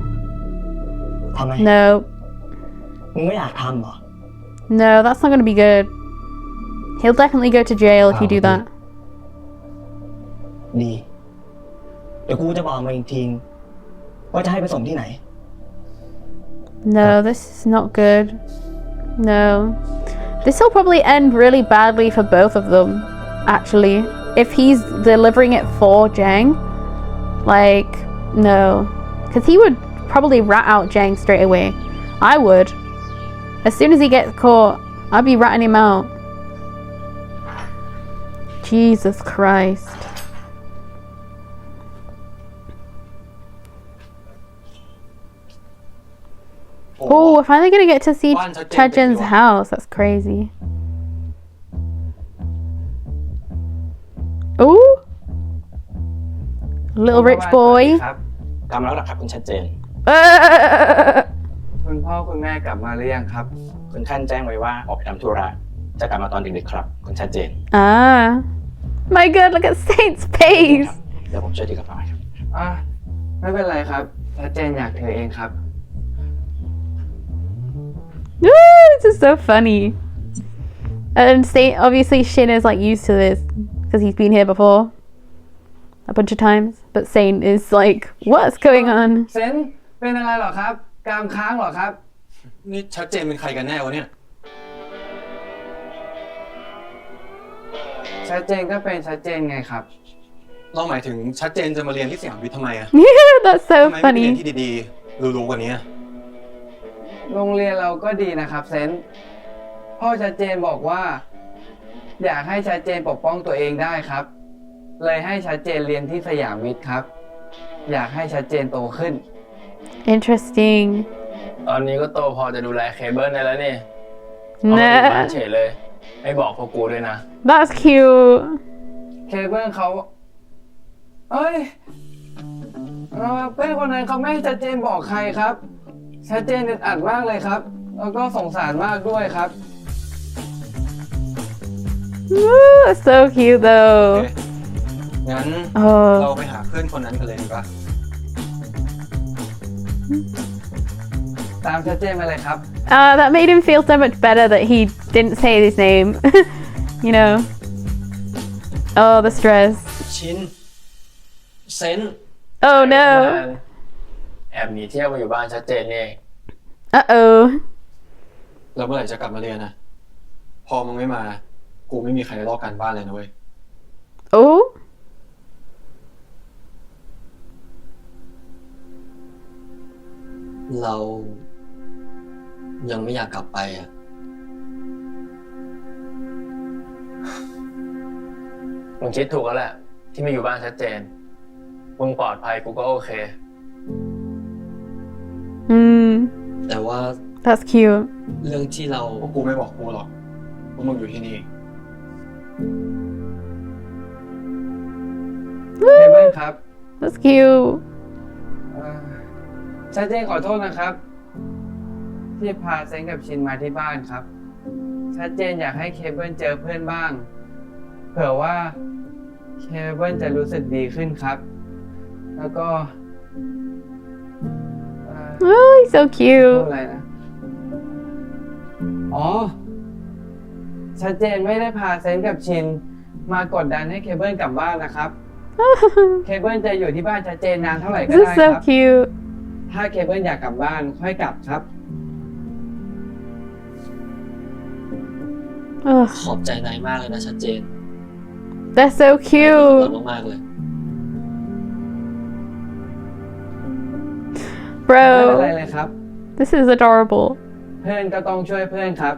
ทำไม No. มึงไม่อยากทำเหรอ No, that's not gonna be good. He'll definitely go to jail if you do that. ดีเดี๋ยวกูจะบอกมาอีกทีว่าจะให้ไปส่งที่ไหน No, this is not good. No. This will probably end really badly for both of them, actually. If he's delivering it for Jang, like, no. Because he would probably rat out Jang straight away. I would. As soon as he gets caught, I'd be ratting him out. Jesus Christ. Oh, we're finally gonna get to see Chajin's house. That's crazy. Ooh, little rich boy. กลับมาแล้วหรอครับคุณชัดเจน คุณพ่อคุณแม่กลับมาหรือยังครับคุณท่านแจ้งไว้ว่าออกไปทำธุระจะกลับมาตอนดึกๆครับคุณชัดเจน My god, look at Saint's face. เดี๋ยวผมช่วยถือกระเป๋าให้ครับไม่เป็นไรครับชัดเจนอยากถือเองครับ This is so funny. And Saint, obviously Shin is like used to this because he's been here before a bunch of times. But Saint is like, what's going on? เซนเป็นอะไรหรอครับกรามค้างหรอครับ นี่ชัดเจนเป็นใครกันแน่วะเนี่ย ชัดเจนก็เป็นชัดเจนไงครับ เราหมายถึงชัดเจนจะมาเรียนที่สยามวิทย์ทำไมอะ Yeah, that's so ทำไมไม่เรียน funny. ที่ดีๆรู้ๆกว่านี้ โรงเรียนเราก็ดีนะครับเซนพ่อชัดเจนบอกว่าอยากให้ชัดเจนปกป้องตัวเองได้ครับเลยให้ชัดเจนเรียนที่สยามวิทย์ครับอยากให้ชัดเจนโตขึ้น Interesting. ตอนนี้ก็โตพอจะดูแลเคเบิลได้แล้วนี่เอามาอยู่บ้านเฉยเลยไม่บอกพวกกูด้วยนะ That's cute. เคเบิลเขาเอ้ยเพื่อนคนนั้นเขาไม่ให้ชัดเจนบอกใครครับชัดเจนอึดอัดมากเลยครับแล้วก็สงสารมากด้วยครับ Ooh, so cute though. งั้นเราไปหาเพื่อนคนนั้นกันเลยดีกว่า ตามชัดเจนมาเลยครับ That made him feel so much better that he didn't say his name. You know. Oh, the stress. ชิน เซน Oh no. แอบหนีเที่ยวมาอยู่บ้านชัดเจนนี่เอง Uh-oh. แล้วเมื่อไหร่จะกลับมาเรียนนะพอมึงไม่มากูไม่มีใครลอกการบ้านเลยนะเว้ย Oh? เรายังไม่อยากกลับไปอ่ะ มึงคิดถูกแล้วแหละ ที่มาอยู่บ้านชัดเจน มึงปลอดภัยกูก็โอเค แต่ว่า That's cute. เรื่องที่เรา พวกกูไม่บอกกูหรอกว่ามึงอยู่ที่นี่ เฮเบิลครับ That's cute. ชัดเจนขอโทษนะครับ ที่พาเซนกับชินมาที่บ้านครับ ชัดเจนอยากให้เคเบิลเจอเพื่อนบ้าง เผื่อว่าเคเบิลจะรู้สึกดีขึ้นครับ แล้วก็ Oh, he's so พูด cute. อะไรนะ อ๋อ ชัดเจนไม่ได้พาเซนกับชินมากดดันให้เคเบิลกลับบ้านนะครับ เคเบิลจะอยู่ที่บ้านชัดเจนนานเท่าไหร่ก็ This ได้ is ค so รับ cute. ถ้าเคเบิลอยากกลับบ้านค่อยกลับครับ Ugh, ขอบใจนายมากเลยนะชัดเจน they're so เรา cute. มากๆเลย ไม่เป็นไร Bro, เลยครับ this is adorable. เพื่อนก็ต้องช่วยเพื่อนครับ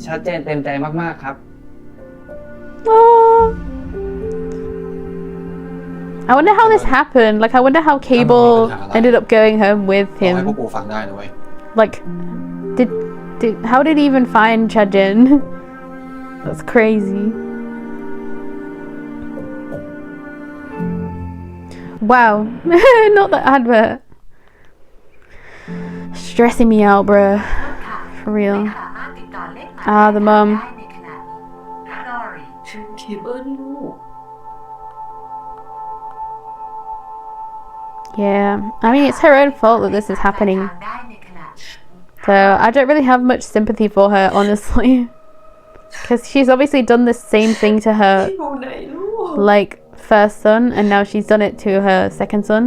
ชัดเจนเต็มใจมากๆครับ Oh. I wonder how this happened. Like, I wonder how Cable ended up going home with ให้พวก him. กูฟังได้นะเว้ย Like, how did he even find Chajin? That's crazy. Wow. Not the advert. Stressing me out, bruh. For real. Ah, the mum. เคเบิลลูก Yeah. I mean, it's her own fault that this is happening. So, I don't really have much sympathy for her, honestly. Because she's obviously done the same thing to her, อยู่ไหนลูก like, first son, and now she's done it to her second son.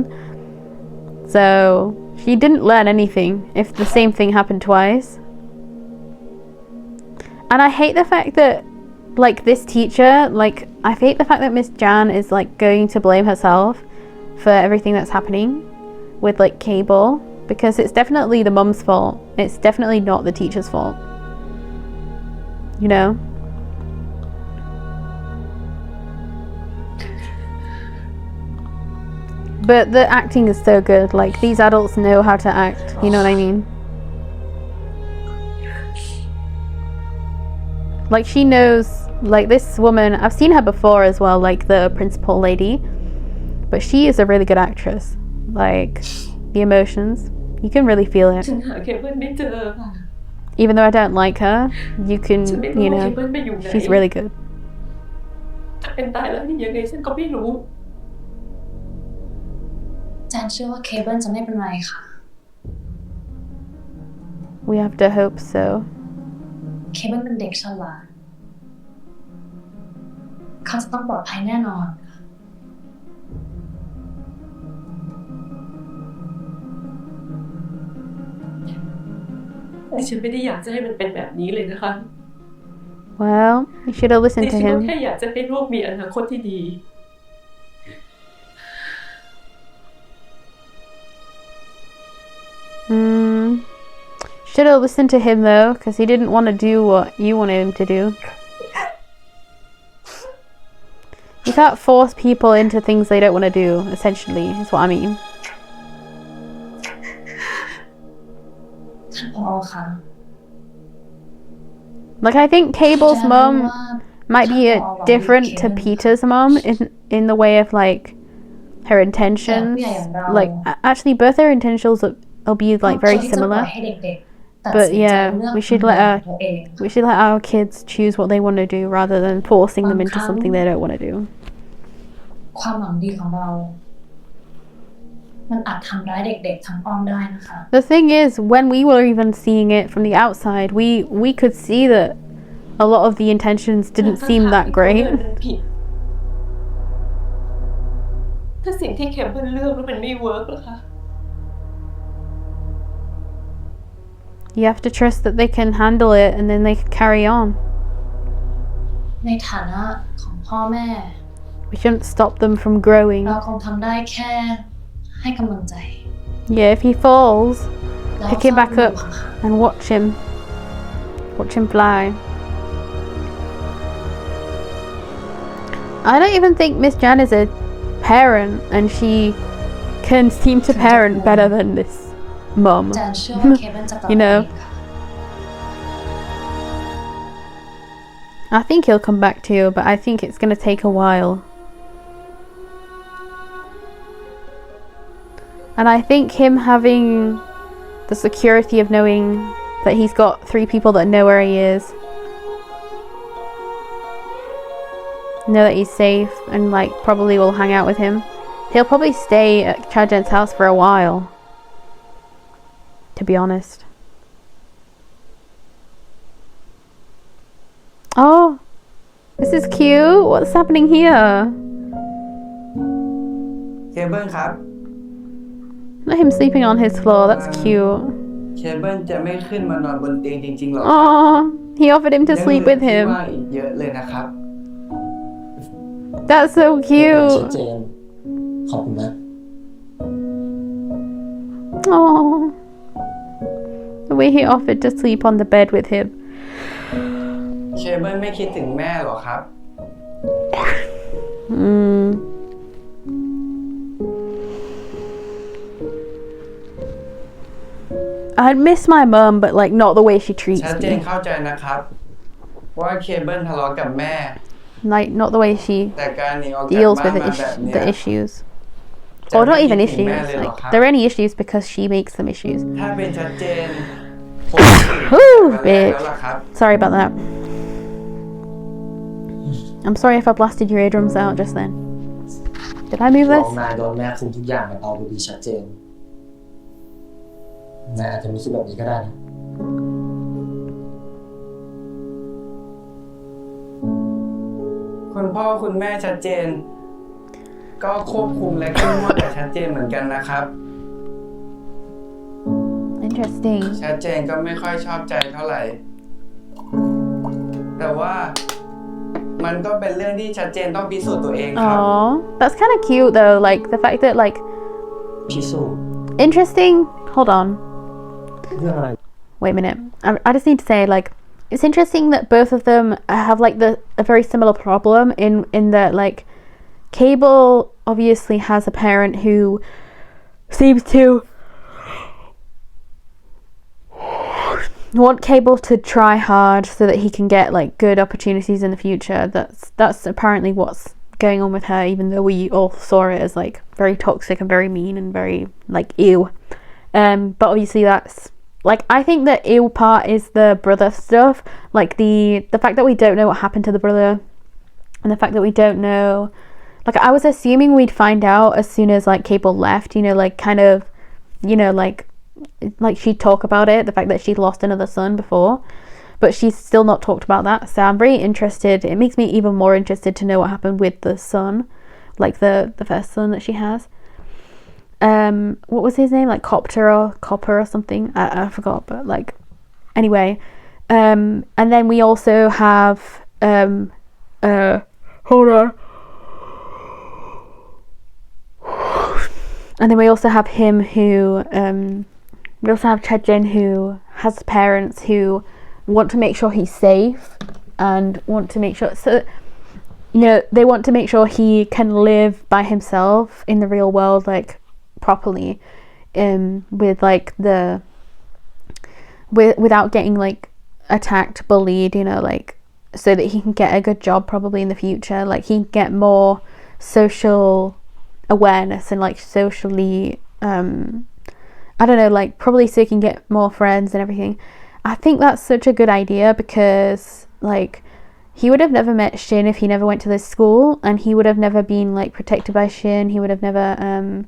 So, she didn't learn anything if the same thing happened twice. And I hate the fact that, like, this teacher, like, I hate the fact that Miss Jan is, like, going to blame herself for everything that's happening with, like, Cable. Because it's definitely the mum's fault. It's definitely not the teacher's fault. You know? But the acting is so good. Like, these adults know how to act. You know what I mean? Like, she knows, like, this woman, I've seen her before as well, like the principal lady. But she is a really good actress. Like, the emotions, you can really feel it. ฉันหาเคเบิลไม่เจอ Even though I don't like her, you can, ฉันไม่รู้ you ว่า know, เคเบิลไปอยู่ไหน she's really good. เป็นตายแล้วนี่ยังไงฉันก็ไม่รู้ แจนเชื่อว่าเคเบิลจะไม่เป็นไรค่ะ We have to hope so. เคเบิลเป็นเด็กฉลาด เขาจะต้องปลอดภัยแน่นอน ดิฉันไม่ได้อยากจะให้มันเป็นแบบนี้เลยนะคะ Well, you should have ดิ listened ฉั to นก็ him. แค่อยากจะให้ลูกมีอนาคตที่ดี Should have listened to him though, because he didn't want to do what you wanted him to do. You can't force people into things they don't want to do, essentially, is what I mean. ท่านผอค่ะ Like, I think Cable's mum might be different to Peter's mum in the way of, like, her intentions. Like, actually, both their intentions will be, like, very similar. But yeah, we should let our kids choose what they want to do rather than forcing them into something they don't want to do. ความหวังดีของเรา มันอาจทำร้ายเด็กๆทั้งอ้อมได้นะคะ The thing is, when we were even seeing it from the outside, we could see that a lot of the intentions didn't seem that great. ถ้าสิ่งที่เคเบิลเลือกแล้วมันไม่เวิร์กล่ะคะ You have to trust that they can handle it and then they can carry on. ในฐานะของพ่อแม่ We shouldn't stop them from growing. เราคงทำได้แค่ให้กำลังใจ Yeah, if he falls, แล้ว pick him back up and watch him fly. I don't even think Miss Jan is a parent, and she can seem to parent better than this mum. จานเชื่อว่าเคเบิลจะกลับ You มา know, เองค่ะ I think he'll come back to you, but I think it's gonna take a while. And I think him having the security of knowing that he's got 3 people that know where he is, know that he's safe, and like probably will hang out with him. He'll probably stay at Chajen's house for a while, to be honest. Oh, this is cute. What's happening here? เคเบิลครับ Not him sleeping on his floor. That's cute. เคเบิลจะไม่ขึ้นมานอนบนเตียงจริงๆหรอ Oh, he offered him to sleep with ยังเหลือที่ him. ว่างอีกเยอะเลยนะครับ That's so ชัด cute. เจนขอบคุณนะ Oh, the way he offered to sleep on the bed with him. เคเบิลไม่คิดถึงแม่หรอครับ I'd miss my mum, but like not the way she treats ชัดเจน me. เข้าใจนะครับ ว่าเคเบิลทะเลาะกับแม่ Like not the way she แต่การหนีออกจาก deals บ้าน with มาแบบเนี้ the ย issues. จะ Or ไม่ not คิด even ถึง issues. แม่เลยหรอ Like ครับ they're any issues because she makes them issues. ถ้าเป็นชัดเจน Woo, แล้ bitch. วล่ะครับ Sorry about that. I'm sorry if I blasted your eardrums out just then. Did I move ล this? องนายโดนแม่คุมทุกอย่างกับเอาดูดีชัดเจนนายอาจจะไม่คิดแบบนี้ก็ได้นะ คุณพ่อคุณแม่ชัดเจน ก็ควบคุมและเข้มงวดแต่ชัดเจนเหมือนกันนะครับ Interesting. ชัดเจนก็ไม่ค่อยชอบใจเท่าไหร่ แต่ว่ามันก็เป็นเรื่องที่ชัดเจนต้องพิสูจน์ตัวเองครับ Oh, that's kind of cute though. Like the fact that like พิสูจน์ interesting. Hold on. เรื่องอะไร Wait a minute. I just need to say like it's interesting that both of them have like a very similar problem in that like Cable obviously has a parent who seems to want Cable to try hard so that he can get like good opportunities in the future. That's apparently what's going on with her, even though we all saw it as like very toxic and very mean and very like ew. But obviously that's like I think the ew part is the brother stuff, like the fact that we don't know what happened to the brother, and the fact that we don't know. Like I was assuming we'd find out as soon as like Cable left, you know, like kind of, you know, like she'd talk about it, the fact that she'd lost another son before, but she's still not talked about that. So I'm very interested. It makes me even more interested to know what happened with the son, like the first son that she has. What was his name? Like Copper or something. I forgot, but like anyway. And then we also have hold on. And then we also have him who we also have Chejin who has parents who want to make sure he's safe and want to make sure so you know they want to make sure he can live by himself in the real world like properly with like without getting like attacked, bullied, you know, like so that he can get a good job probably in the future, like he can get more social awareness and like socially I don't know, like probably so he can get more friends and everything. I think that's such a good idea because like he would have never met Shin if he never went to this school, and he would have never been like protected by Shin. He would have never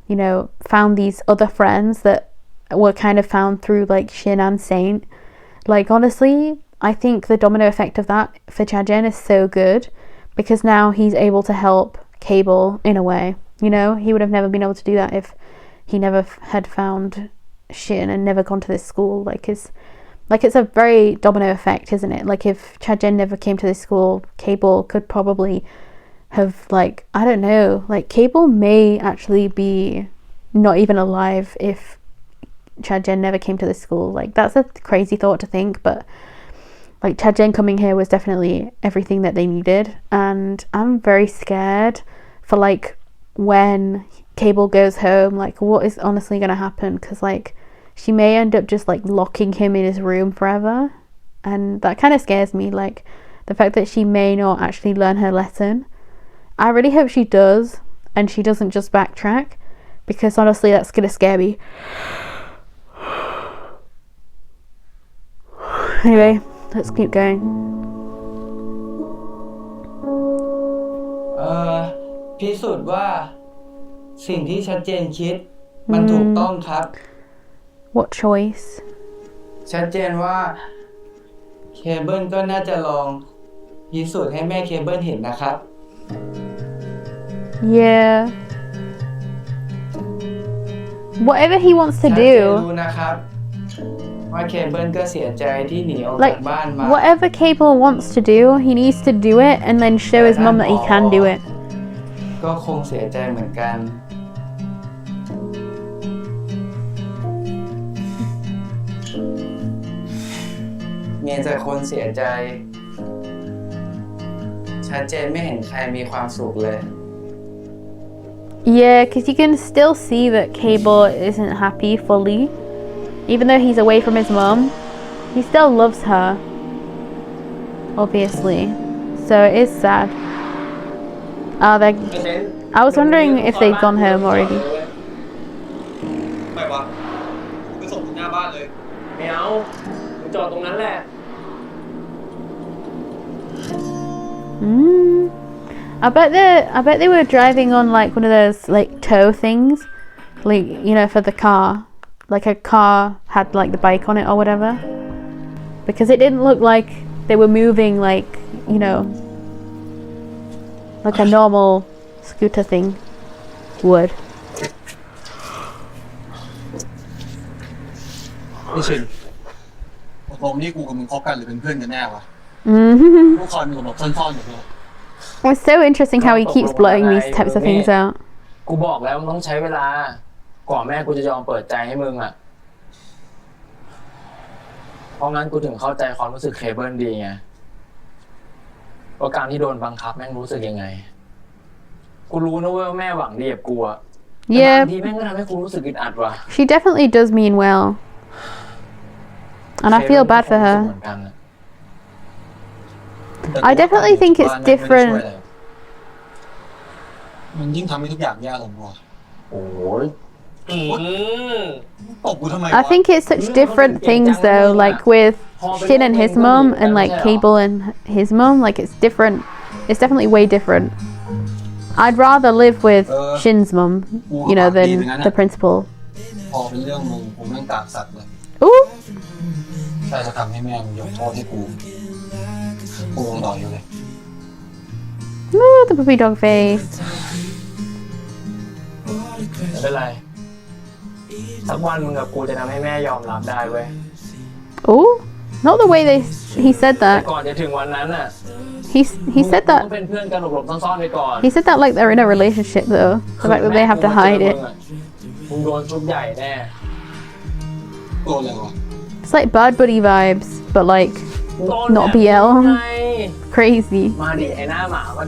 you know, found these other friends that were kind of found through like Shin and Saint. Like honestly, I think the domino effect of that for Chajen is so good because now he's able to help Cable in a way, You know, he would have never been able to do that if he never had found Shin and never gone to this school. Like it's a very domino effect, isn't it? Like if Chadjen never came to this school, Cable could probably have, like, I don't know, like Cable may actually be not even alive if Chadjen never came to this school. Like that's a crazy thought to think, but like Chadjen coming here was definitely everything that they needed. And I'm very scared for like when Cable goes home, like what is honestly going to happen, because like she may end up just like locking him in his room forever, and that kind of scares me, like the fact that she may not actually learn her lesson. I really hope she does and she doesn't just backtrack, because honestly that's going to scare me. Anyway, let's keep going. พิสูจน์ว่าสิ่งที่ชัดเจนคิดมันถูกต้องครับ What choice? ชัดเจนว่าเคเบิลก็น่าจะลองพิสูจน์ให้แม่เคเบิลเห็นนะครับ Yeah. Whatever he wants to ชัดเจน do. รู้นะครับว่าเคเบิลก็เสียใจที่หนีออกจาก Like บ้านมา whatever Cable wants to do, he needs to do it and then show his mum that he can do it. ก็คงเสียใจเหมือนกันมีแต่คนเสียใจชัดเจนไม่เห็นใครมีความสุขเลย Yeah, because you can still see that Cable isn't happy fully. Even though he's away from his mum, he still loves her, obviously. So it is sad. I was wondering if they'd gone home already. ไม่วะไปส่งถึงหน้าบ้านเลย ไม่เอาจอดตรงนั้นแหละ I bet they were driving on like one of those like tow things, like, you know, for the car. Like a car had like the bike on it or whatever. Because it didn't look like they were moving like, you know, like a normal scooter thing would. นี่ชินตกลงนี่กูกับมึงคบกันหรือเป็นเพื่อนกันแน่วะกูคอยมึงบอกซ่อนๆอยู่ด้วย It's so interesting how he keeps blurting these types of things out. กูบอกแล้วมันต้องใช้เวลาก่อนแม่กูจะยอมเปิดใจให้มึงอ่ะเพราะงั้นกูถึงเข้าใจความรู้สึกเคเบิลดีไงว่าการที่โดนบังคับแม่งรู้สึกยังไงกูรู้นะว่าแม่หวังดีกับกูอะแต่บางทีแม่งก็ทำให้กูรู้สึกอึดอัดว่ะ She definitely does mean well. And I feel bad for her. I definitely think it's different. มันยิ่งทำให้ทุกอย่างแย่ลงว่ะ โอ้ย I think it's such different things though, like with Shin and his mum and like Cable and his mum, like it's different. It's definitely way different. I'd rather live with Shin's mum, you know, than the principal. พอเป็นเรื่องมึงกูแม่งกากสัตว์เลย Ooh. ใช่จะทำให้แม่มึงยกโทษให้กูยังต่ออยู่เลย Ooh, the puppy dog face. ไม่เป็นไรสักวันมึงกับกูจะทำให้แม่ยอมรับได้เว้ย Ooh, not the way he said แต่ that. ก่อนจะถึงวันนั้นน่ะ He said that. ต้องเป็นเพื่อนกันหลบๆซ่อนๆไปก่อน He said that like they're in a relationship though. The fact that they have to hide it. มึงโดนชุบใหญ่แน่ ตัวอะไรวะ It's like Bad Buddy vibes, but like not BL. Crazy. มาดิไอ้หน้าหมามัน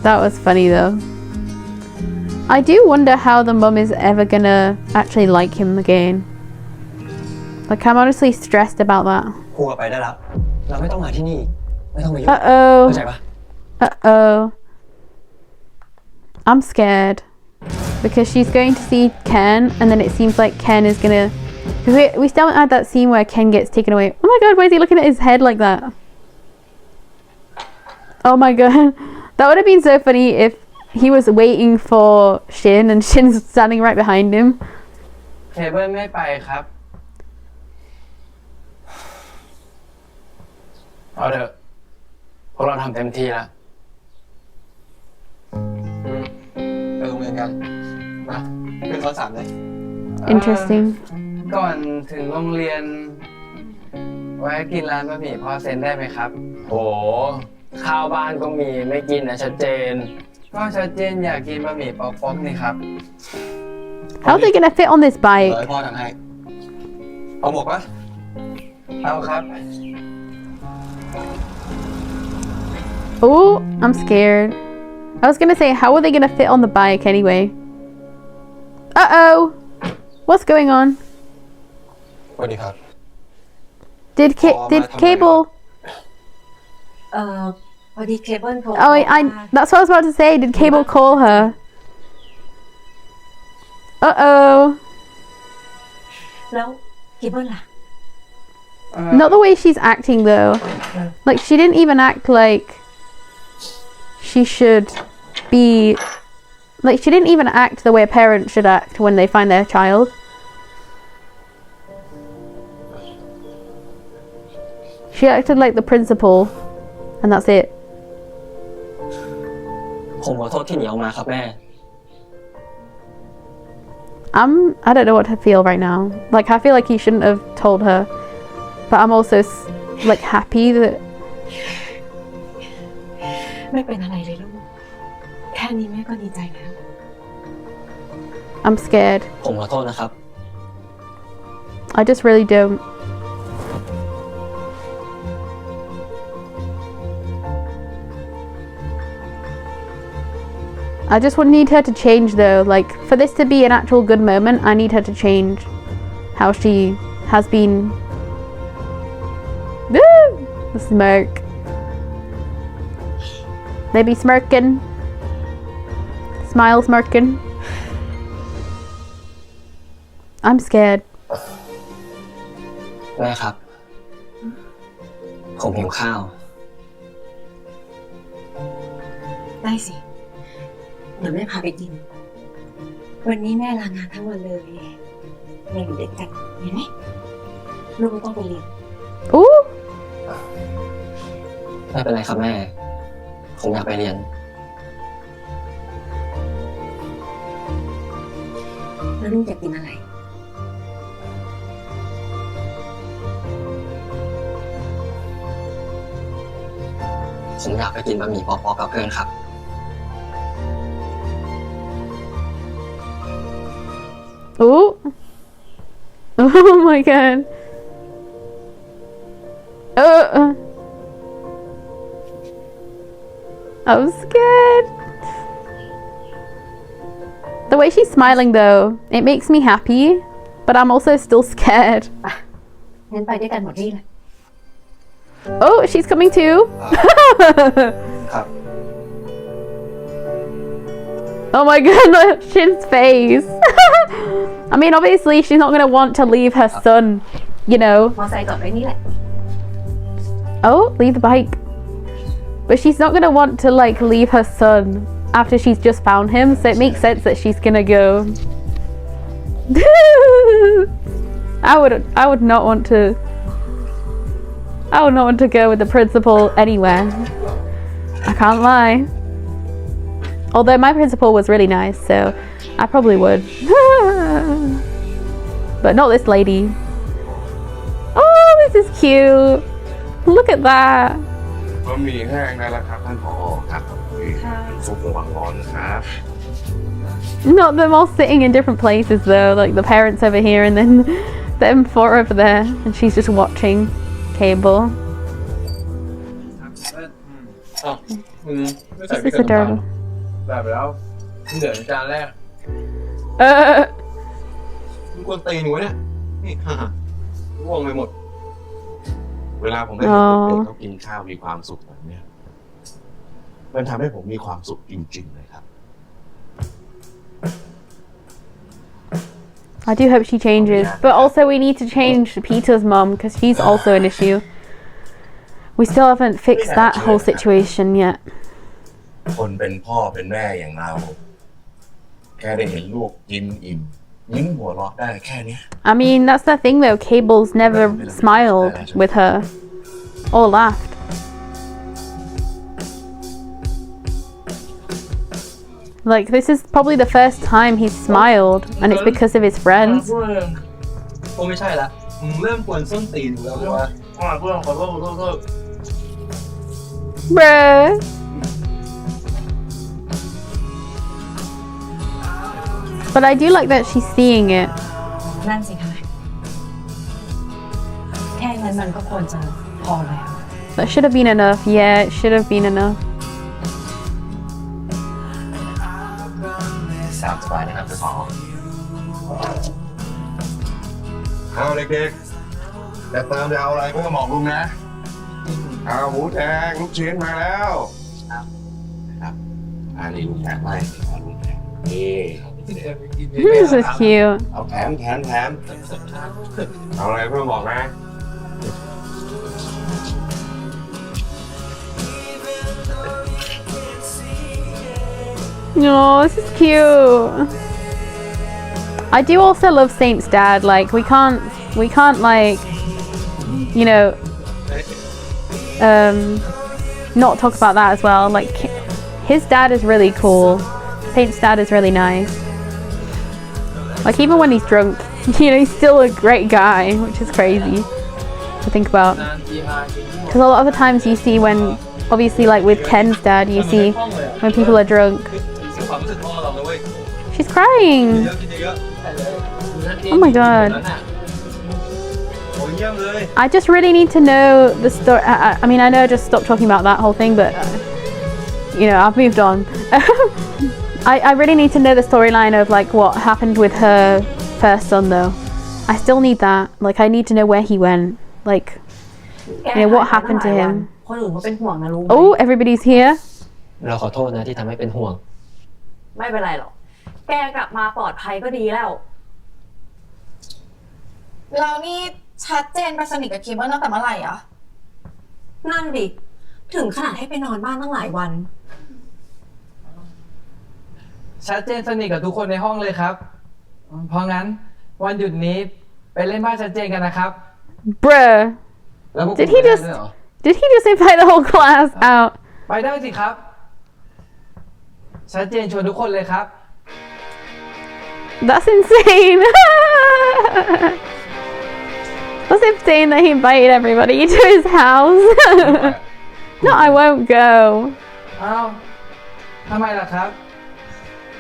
That was funny though. I do wonder how the mum is ever gonna actually like him again. Like I'm honestly stressed about that. ครูไปได้แล้วเราไม่ต้องมาที่นี่ไม่ต้องมายุ่ง Uh-oh. เข้าใจปะ Uh-oh. I'm scared. Because she's going to see Ken and then it seems like Ken is gonna... We still haven't had that scene where Ken gets taken away. Oh my god, why is he looking at his head like that? Oh my god. That would have been so funny if he was waiting for Shin and Shin's standing right behind him. เคเบิลไม่ไปครับ เอาเถอะพวกเราทำเต็มที่แล้ว อนกันมาเป็นข้อ3เลย Interesting. ก่อนถึงโรงเรียน ไว้กินร้านบะหมี่พ่อเซนได้ไหมครับ โหข้าวบ้านก็มีไม่กินนะชัดเจน ก็ชัดเจนอยากกินบะหมี่ป๊อกๆนี่ครับ How are they gonna fit on this เดี๋ยว bike? ให้พ่อทำให้ เอาหมวกปะ เอาครับ Oh, I'm scared. I was gonna say, how are they gonna fit on the bike anyway? Uh-oh. What's going on? สวัสดีครับ Did Cable... พอดีเคเบิลโทร Oh, that's what I was about to say. Did Cable call her? Uh-oh. แล้วเคเบิลล่ะ Not the way she's acting though. Like, she didn't even act like she should be... Like, she didn't even act the way a parent should act when they find their child. She acted like the principal, and that's it. ผมขอโทษที่หนีออกมาครับแม่ I don't know what to feel right now. Like, I feel like he shouldn't have told her. But I'm also, like, happy that... ไม่เป็นอะไรเลยลูก แค่นี้แม่ก็ดีใจแล้ว I'm scared. ผมขอโทษนะครับ I just really don't. I just would need her to change though. Like, for this to be an actual good moment, I need her to change how she has been. Woo! The smirk. They be smirking. Smile smirking. I'm scared. แม่ครับ ผมหิวข้าว ได้สิ เดี๋ยวแม่พาไปกิน วันนี้แม่ลางานทั้งวันเลยแม่อยู่ด้วยกันเห็นไหมลูกไม่ต้องไปเรียน Ooh! ไม่เป็นไรครับแม่ ผมอยากไปเรียน แล้วลูกอยากกินอะไร ผมอยากไปกินบะหมี่ป๊อกๆกับเพื่อนครับ Ooh! Oh my god. I'm scared. The way she's smiling though, it makes me happy, but I'm also still scared. งั้นไปด้วยกันหมดที่เลย Oh, she's coming too. ครับ Oh my god, look at Shin's face. I mean, obviously she's not gonna want to leave her son, you know. มอไซค์จอดไว้นี่แหละ Oh, leave the bike. But she's not gonna want to like leave her son after she's just found him, so it makes sense that she's gonna go. I would not want to. I would not want to go with the principal anywhere. I can't lie. Although my principal was really nice, so I probably would. But not this lady. Oh, this is cute. Look at that. บะหมี่แห้งได้แล้วครับท่านผอครับซุประวังร้อนนะครับ Not them all sitting in different places though, like the parents over here and then them four over there, and she's just watching Cable. อ้าวมึงไม่ใส่ This พริก is กับน้ำตาล adorable. แบบแล้วที่เหลือจานแรก มึงกวนตีนอยู่วะเนี่ย นี่ฮ่าร่วงไปหมด เวลาผมได้เห็นเด็กๆเขากินข้าวมีความสุขแบบเนี้ยมันทำให้ผมมีความสุขจริงๆเลยครับ I do hope she changes, but also we need to change Peter's mom because she's also an issue. We still haven't fixed that whole situation yet. คนเป็นพ่อเป็นแม่อย่างเรา แค่ได้เห็นลูกกินอิ่มยิ้มหัวเราะได้แค่เนี้ย I mean, that's the thing though, Cable's never smiled with her or laughed. Like, this is probably the first time he's smiled, and it's because of his friends. กูไม่ใช่ละมึงเริ่มกวนส้นตีนกูแล้วว่า ขอโทษ Bruh. But I do like that she's seeing it. นั่นสิคะแค่นั้นมันก็ควรจะพอแล้ว That should have been enough. Yeah, it should have been enough. สามสบายนะครับจะสอง เอาเด็กๆจะเติมจะเอาอะไรก็บอกลุงนะเอาหมูแดงลูกชิ้นมาแล้วครับอันนี้ลุงแถมให้ลุงแถมนี่ This is cute. เอาแถมเอาอะไรเพื่อนบอกนะ Oh, this is cute. I do also love Saint's dad. Like, we can't like, you know, not talk about that as well. Like, his dad is really cool. Saint's dad is really nice. Like, even when he's drunk, you know, he's still a great guy, which is crazy to think about. Because a lot of the times you see when, obviously, like with Ken's dad, you see when people are drunk. She's crying. Oh my god. I just really need to know the story. I mean, I know I just stopped talking about that whole thing, but you know, I've moved on. I really need to know the storyline of like what happened with her first son though. I still need that. Like, I need to know where he went. Like, you know, what happened to him. คนอื่นเขาเป็นห่วงนะรู้ไหม Oh, everybody's here. เราขอโทษนะที่ทำให้เป็นห่วง ไม่เป็นไรหรอก แกกลับมาปลอดภัยก็ดีแล้ว เรานี่ชัดเจนไปสนิทกับเคเบิลตั้งแต่เมื่อไหร่อะ นั่นดิ ถึงขนาดให้ไปนอนบ้านตั้งหลายวัน ชัดเจนสนิทกับทุกคนในห้องเลยครับ เพราะงั้นวันหยุดนี้ไปเล่นบ้านชัดเจนกันนะครับ Bruh. Did he just invite the whole class out? ไปได้สิครับ ชัดเจนชวนทุกคนเลยครับ That's insane. That's insane that he invited everybody to his house. No, I won't go. อ้าวทำไมล่ะครับ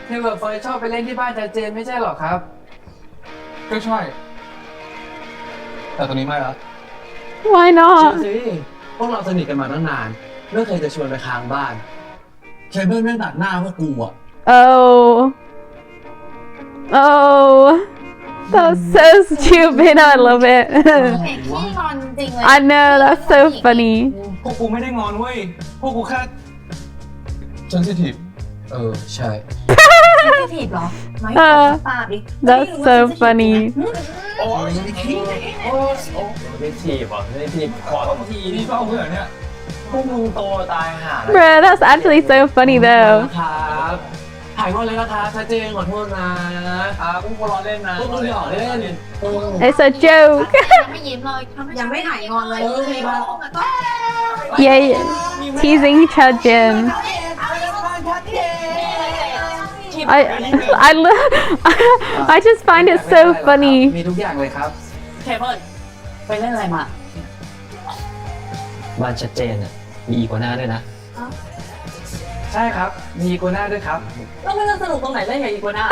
เฮียกับเฟยชอบไปเล่นที่บ้านชัดเจนไม่ใช่หรอครับ ก็ใช่ แต่ตอนนี้ไม่ละ Why เชื่อ not? สิพวกเราสนิทกันมาตั้งนานไม่เคยจะชวนไปค้างบ้านเคเบิลแม่งตัดหน้าพวกกูอ่ะ Oh. Oh. That's so stupid. I love it. เด็กขี้งอนจริงเลย I know, that's so funny. พวกกูไม่ได้งอนเว้ย พวกกูแค่ sensitive ใช่ ถีบเหรอไม่ขอปาดิ That's so funny. โอ้ยขี้โอ้ไม่ทีบอ่ะไม่ทีบขอต้องทีนี่เปล่าเพื่อนเนี่ยพวกมึงโตตายห่า Bruh, that's actually so funny though. ครับถ่ายก่อนเลยนะครับชัดเจนขอโทษนะพวกกูรอเล่นนะพวกกูหยอกเล่น It's a joke. ยังไม่ยิ้มเลยยังไม่หายงอนเลย Yeah, teasing Chajin. I just find it so funny. มีทุกอย่างเลยครับ เคเบิลไปเล่นอะไรมา บ้านชัดเจนอ่ะมีอีกว่าหน้าด้วยนะ ใช่ครับ มีอีโกน่าด้วยครับ แล้วมันจะสนุกตรงไหนเล่นกับอีกัวน่า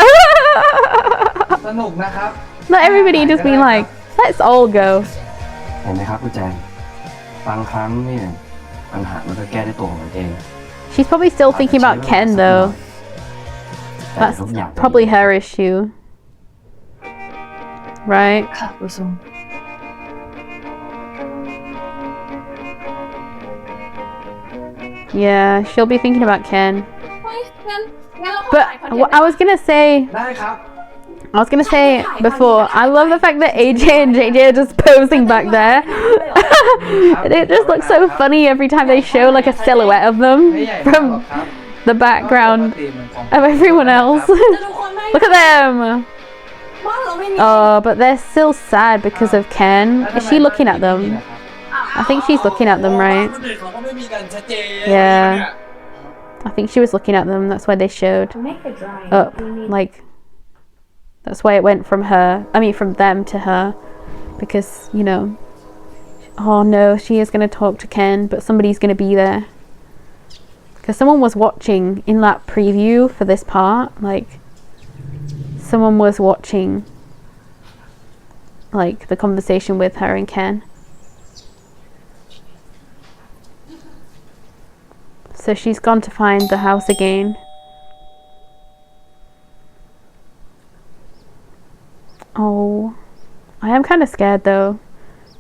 สนุกนะครับ Not everybody just being like, let's all go. เห็นไหมครับคุณแจนบางครั้งเนี่ยปัญหามันก็แก้ได้ตัวของมันเอง She's probably still thinking about Ken though. That's probably her issue. Right? ค่ะผู้ชม Yeah, she'll be thinking about Ken. งั้นเรา But I was gonna say, ได้ครับ I was gonna say before, I love the fact that AJ and JJ are just posing back there. It just looks so funny every time they show like a silhouette of them from the background of everyone else. Look at them. Oh, but they're still sad because of Ken. Is she looking at them? I think she's looking at them, right? Yeah. I think she was looking at them. That's why they showed up. Like, that's why it went from them to her. Because, you know, oh no, she is going to talk to Ken, but somebody's going to be there. Because someone was watching in that preview for this part. Like, someone was watching, like, the conversation with her and Ken. So she's gone to find the house again. Oh, I am kind of scared though.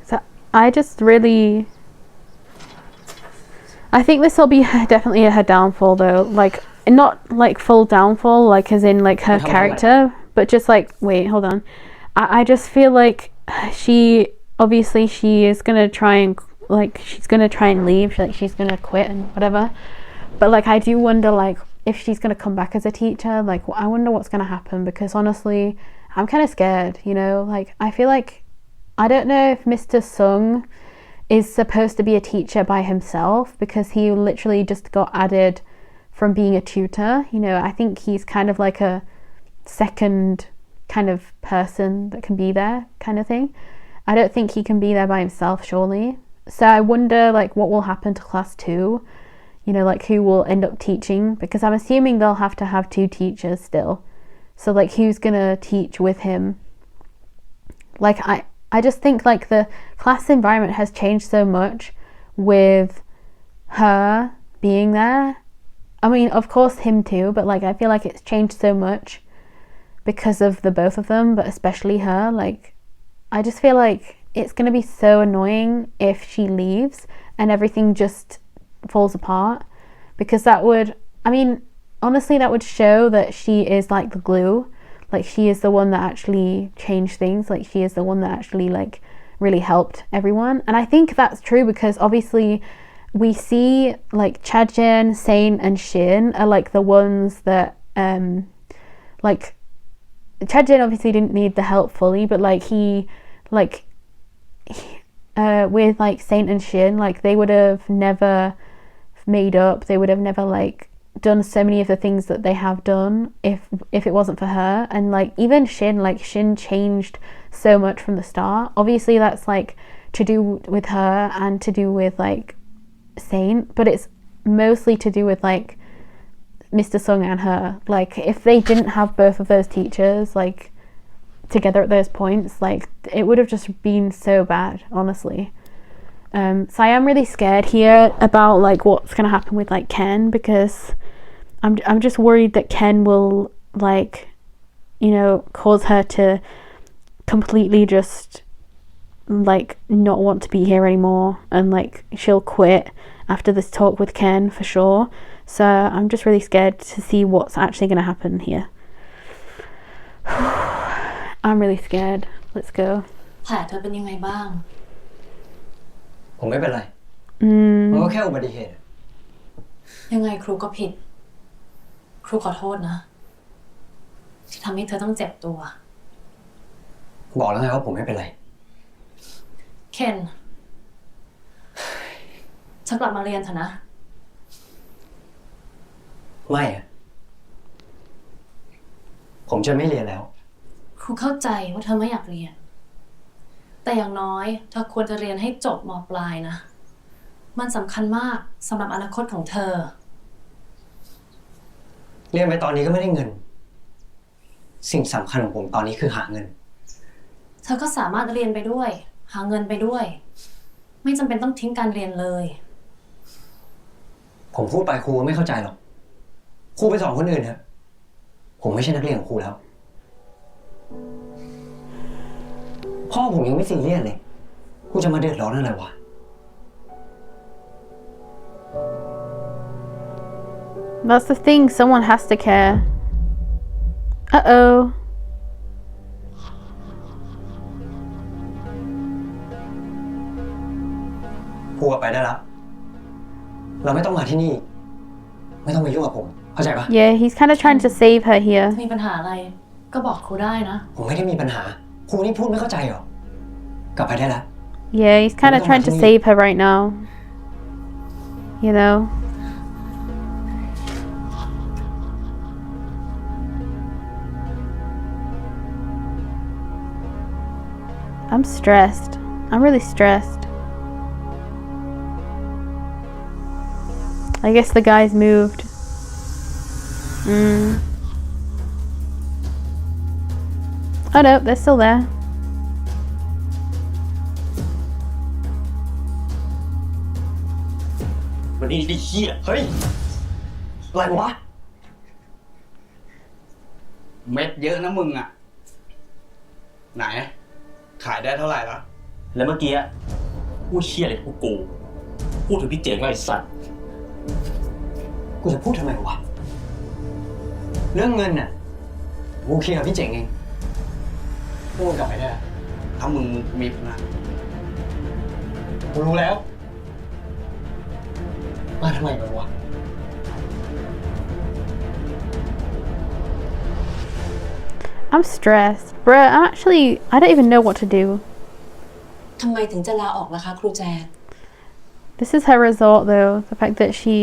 So I just really, I think this will be definitely her downfall though. Like, not like full downfall, like as in like her character, but just like, wait, hold on. I just feel like she is gonna try and like, she's gonna try and leave, like she's gonna quit and whatever. But like, I do wonder like if she's gonna come back as a teacher. Like, I wonder what's gonna happen, because honestly, I'm kind of scared, you know. Like, I feel like, I don't know if Mr. Sung is supposed to be a teacher by himself, because he literally just got added from being a tutor, you know. I think he's kind of like a second kind of person that can be there kind of thing. I don't think he can be there by himself, surely. So I wonder like what will happen to class 2, you know, like who will end up teaching, because I'm assuming they'll have to have 2 teachers still. So like, who's gonna teach with him? Like, I just think like the class environment has changed so much with her being there. I mean, of course him too, but like, I feel like it's changed so much because of the both of them, but especially her. Like, I just feel like it's gonna be so annoying if she leaves and everything just falls apart, because that would, I mean, honestly, that would show that she is like the glue. Like, she is the one that actually changed things. Like, she is the one that actually like really helped everyone. And I think that's true, because obviously we see like Chajin, Saint and Shin are like the ones that like, Chajin obviously didn't need the help fully, but like with like Saint and Shin, like they would have never made up, they would have never like done so many of the things that they have done if it wasn't for her. And like, even Shin, like Shin changed so much from the start. Obviously that's like to do with her and to do with like Saint, but it's mostly to do with like Mr. Sung and her. Like, if they didn't have both of those teachers like together at those points, like it would have just been so bad, honestly. So I am really scared here about like what's gonna happen with like Ken, because I'm just worried that Ken will like, you know, cause her to completely just like not want to be here anymore, and like she'll quit after this talk with Ken for sure. So I'm just really scared to see what's actually gonna happen here. I'm really scared. Let's go. แผลเธอเป็นยังไงบ้าง ผมไม่เป็นไร มันก็แค่อุบัติเหตุ ยังไงครูก็ผิด ครูขอโทษนะ ที่ทำให้เธอต้องเจ็บตัว บอกแล้วไงว่าผมไม่เป็นไร เคนฉันกลับมาเรียนเถอะนะ ไม่อะผมจะไม่เรียนแล้ว ครูเข้าใจว่าเธอไม่อยากเรียน แต่อย่างน้อยเธอควรจะเรียนให้จบม.ปลายนะ มันสำคัญมากสำหรับอนาคตของเธอ เรียนไปตอนนี้ก็ไม่ได้เงิน สิ่งสำคัญของผมตอนนี้คือหาเงิน เธอก็สามารถเรียนไปด้วย หาเงินไปด้วย ไม่จำเป็นต้องทิ้งการเรียนเลย ผมพูดไปครูก็ไม่เข้าใจหรอก ครูไปสอนคนอื่นเถอะ ผมไม่ใช่นักเรียนของครูแล้ว พ่อผมยังไม่ซีเรียสเลย ครูจะมาเดือดร้อนอะไรวะ That's the thing, someone has to care. Uh-oh. ครูไปได้แล้ว เราไม่ต้องมาที่นี่ ไม่ต้องมายุ่งกับผม เข้าใจปะ Yeah, he's kind of trying to save her here. มีปัญหาอะไรก็บอกครูได้นะ ผมไม่ได้มีปัญหา ครูนี่พูดไม่เข้าใจหรอ กลับไปได้แล้ว Yeah, he's kind of trying to save her right now. You know? I'm stressed. I'm really stressed. I guess the guys moved. Oh no, they're still there. วันนี้ได้เหี้ยเฮ้ยอะไรวะ เม็ดเยอะนะมึงอ่ะ ไหน ขายได้เท่าไหร่แล้ว แล้วเมื่อกี้พูดเชี่ยอะไรพวกกูพูดถึงพี่เจ๋งไอ้สัตว์กูจะพูดทำไมวะ เรื่องเงินน่ะกูเคลียร์กับพี่เจ๋งเองพูดกลับไปได้ถ้ามึงมีปัญหากูรู้แล้วมาทำไมกันวะ I'm stressed. Bruh, I don't even know what to do. ทำไมถึงจะลาออกล่ะคะครูแจน This is her result though. The fact that she...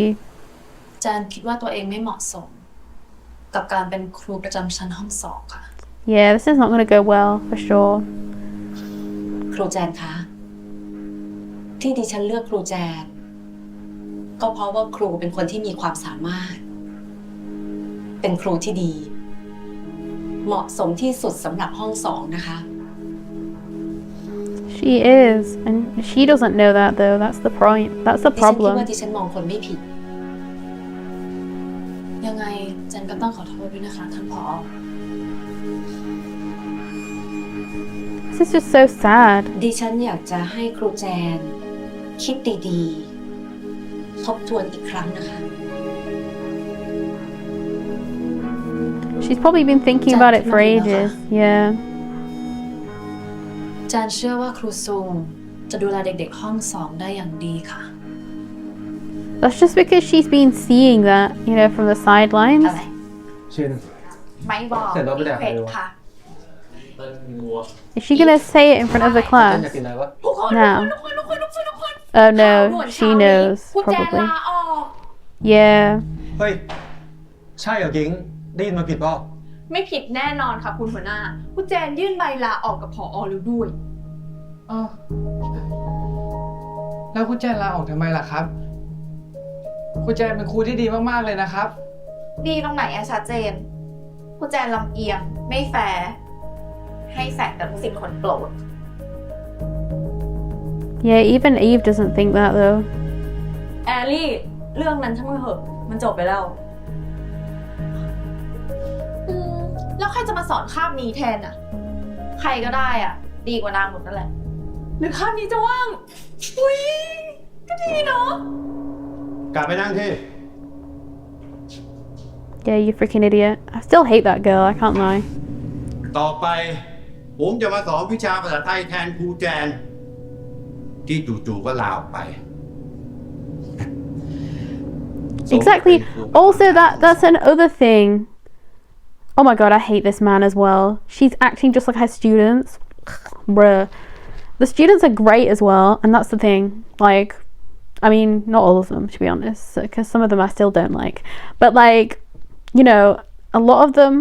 แจนคิดว่าตัวเองไม่เหมาะสม กับการเป็นครูประจำชั้นห้องสองค่ะ Yeah, this is not going to go well, for sure. ครูแจนคะ ที่ดิฉันเลือกครูแจน ก็เพราะว่าครูเป็นคนที่มีความสามารถ เป็นครูที่ดี เหมาะสมที่สุดสำหรับห้องสองนะคะ She is. And she doesn't know that though. That's the point. That's the ดิฉันคิด problem. ว่าดิฉันมองคนไม่ผิด ยังไงแจนก็ต้องขอโทษด้วยนะคะท่านผอ. This is just so sad. ดิฉันอยากจะให้ครูแจนคิดดีๆ ทบทวนอีกครั้งนะคะ She's probably been thinking about it for ages. Yeah. แจนเชื่อว่าครูซูงจะดูแลเด็กๆห้องสองได้อย่างดีค่ะ That's just because she's been seeing that, you know, from the sidelines. ชิน ไม่บอก เสร็จแล้วไปแดกอะไร เผ็ด วะ ค่ะ Is she gonna say it in front of the เต้น class? อยากกินอะไรวะ No. Oh no, she knows, ครูแจน probably. ลาออก Yeah. เฮ้ย ใช่เหรอกิ้งได้ยินมาผิดเปล่า ไม่ผิดแน่นอนค่ะคุณหัวหน้าครูแจนยื่นใบลาออกกับผอ.แล้วด้วย อ้าวแล้วคุณแจนลาออกทำไมล่ะครับคุณแจนเป็นครูที่ดีมากๆเลยนะครับ ดีตรงไหนอะชัดเจนครูแจนลำเอียงไม่แฟร์ให้แสงแต่ลูกศิษย์คนโปรด Yeah, even Eve doesn't think that though. แอลลี่เรื่องนั้นช่างมันเหอะมันจบไปแล้ว แล้วใครจะมาสอนคาบนี้แทนอะใครก็ได้อะดีกว่านางหมดนั่นแหละหรือคาบนี้จะว่างอุ้ยก็ดีเนาะ กลับไปนั่งที่ Yeah, you freaking idiot. I still hate that girl, I can't lie. ต่อไป ผมจะมาสอนวิชาภาษาไทยแทนครูแจน ที่จู่ๆก็ลาออกไป Exactly. Also, that's another thing. Oh my god, I hate this man as well. She's acting just like her students. Bruh. The students are great as well, and that's the thing. Like, I mean, not all of them, to be honest, because some of them I still don't like. But like, you know, a lot of them,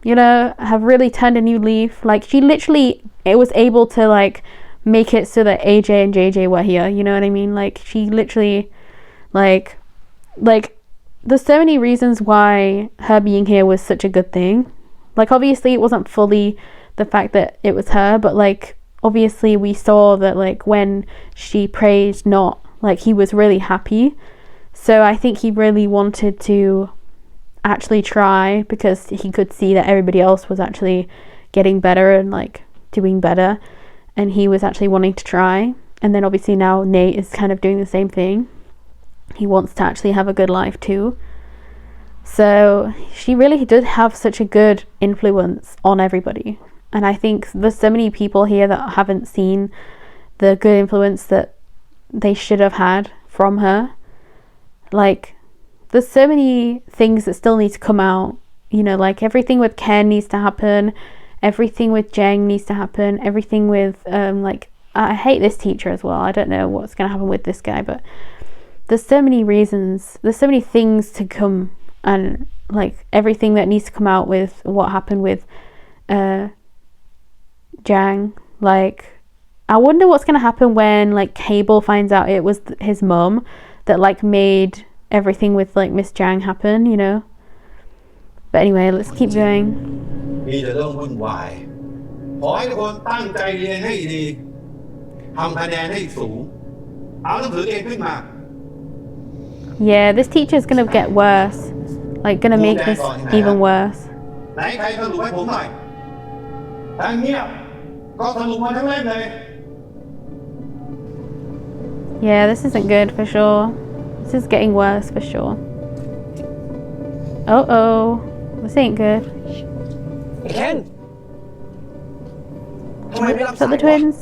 you know, have really turned a new leaf. Like, she literally was able to like make it so that AJ and JJ were here. You know what I mean? Like, she literally, like, there's so many reasons why her being here was such a good thing. Like, obviously it wasn't fully the fact that it was her, but like, obviously we saw that like when she praised not, like he was really happy. So I think he really wanted to actually try because he could see that everybody else was actually getting better and like doing better, and he was actually wanting to try. And then obviously now Nate is kind of doing the same thing. He wants to actually have a good life too. So she really did have such a good influence on everybody. And I think there's so many people here that haven't seen the good influence that they should have had from her. Like, there's so many things that still need to come out. You know, like everything with Ken needs to happen. Everything with Jeng needs to happen. Everything with, like, I hate this teacher as well. I don't know what's going to happen with this guy, but there's so many reasons. There's so many things to come, and like everything that needs to come out with what happened with Jang. Like, I wonder what's gonna happen when like Cable finds out it was his mum that like made everything with like Miss Jang happen, you know. But anyway, let's keep going. มีแต่เรื่องวุ่นวายขอให้ทุกคนตั้งใจเรียนให้ดีทำคะแนนให้สูงเอาหนังสือเองขึ้นมา Yeah, this teacher's gonna get worse. Like gonna make this even worse. ไหนใครสรุปให้ผมหน่อยถ้าเงียบก็สรุปมาทั้งเล่มเลย Yeah, this isn't good for sure. This is getting worse for sure. Oh, this ain't good. ไอ้เคนทำไมไม่รับ Is สา that ย the twins?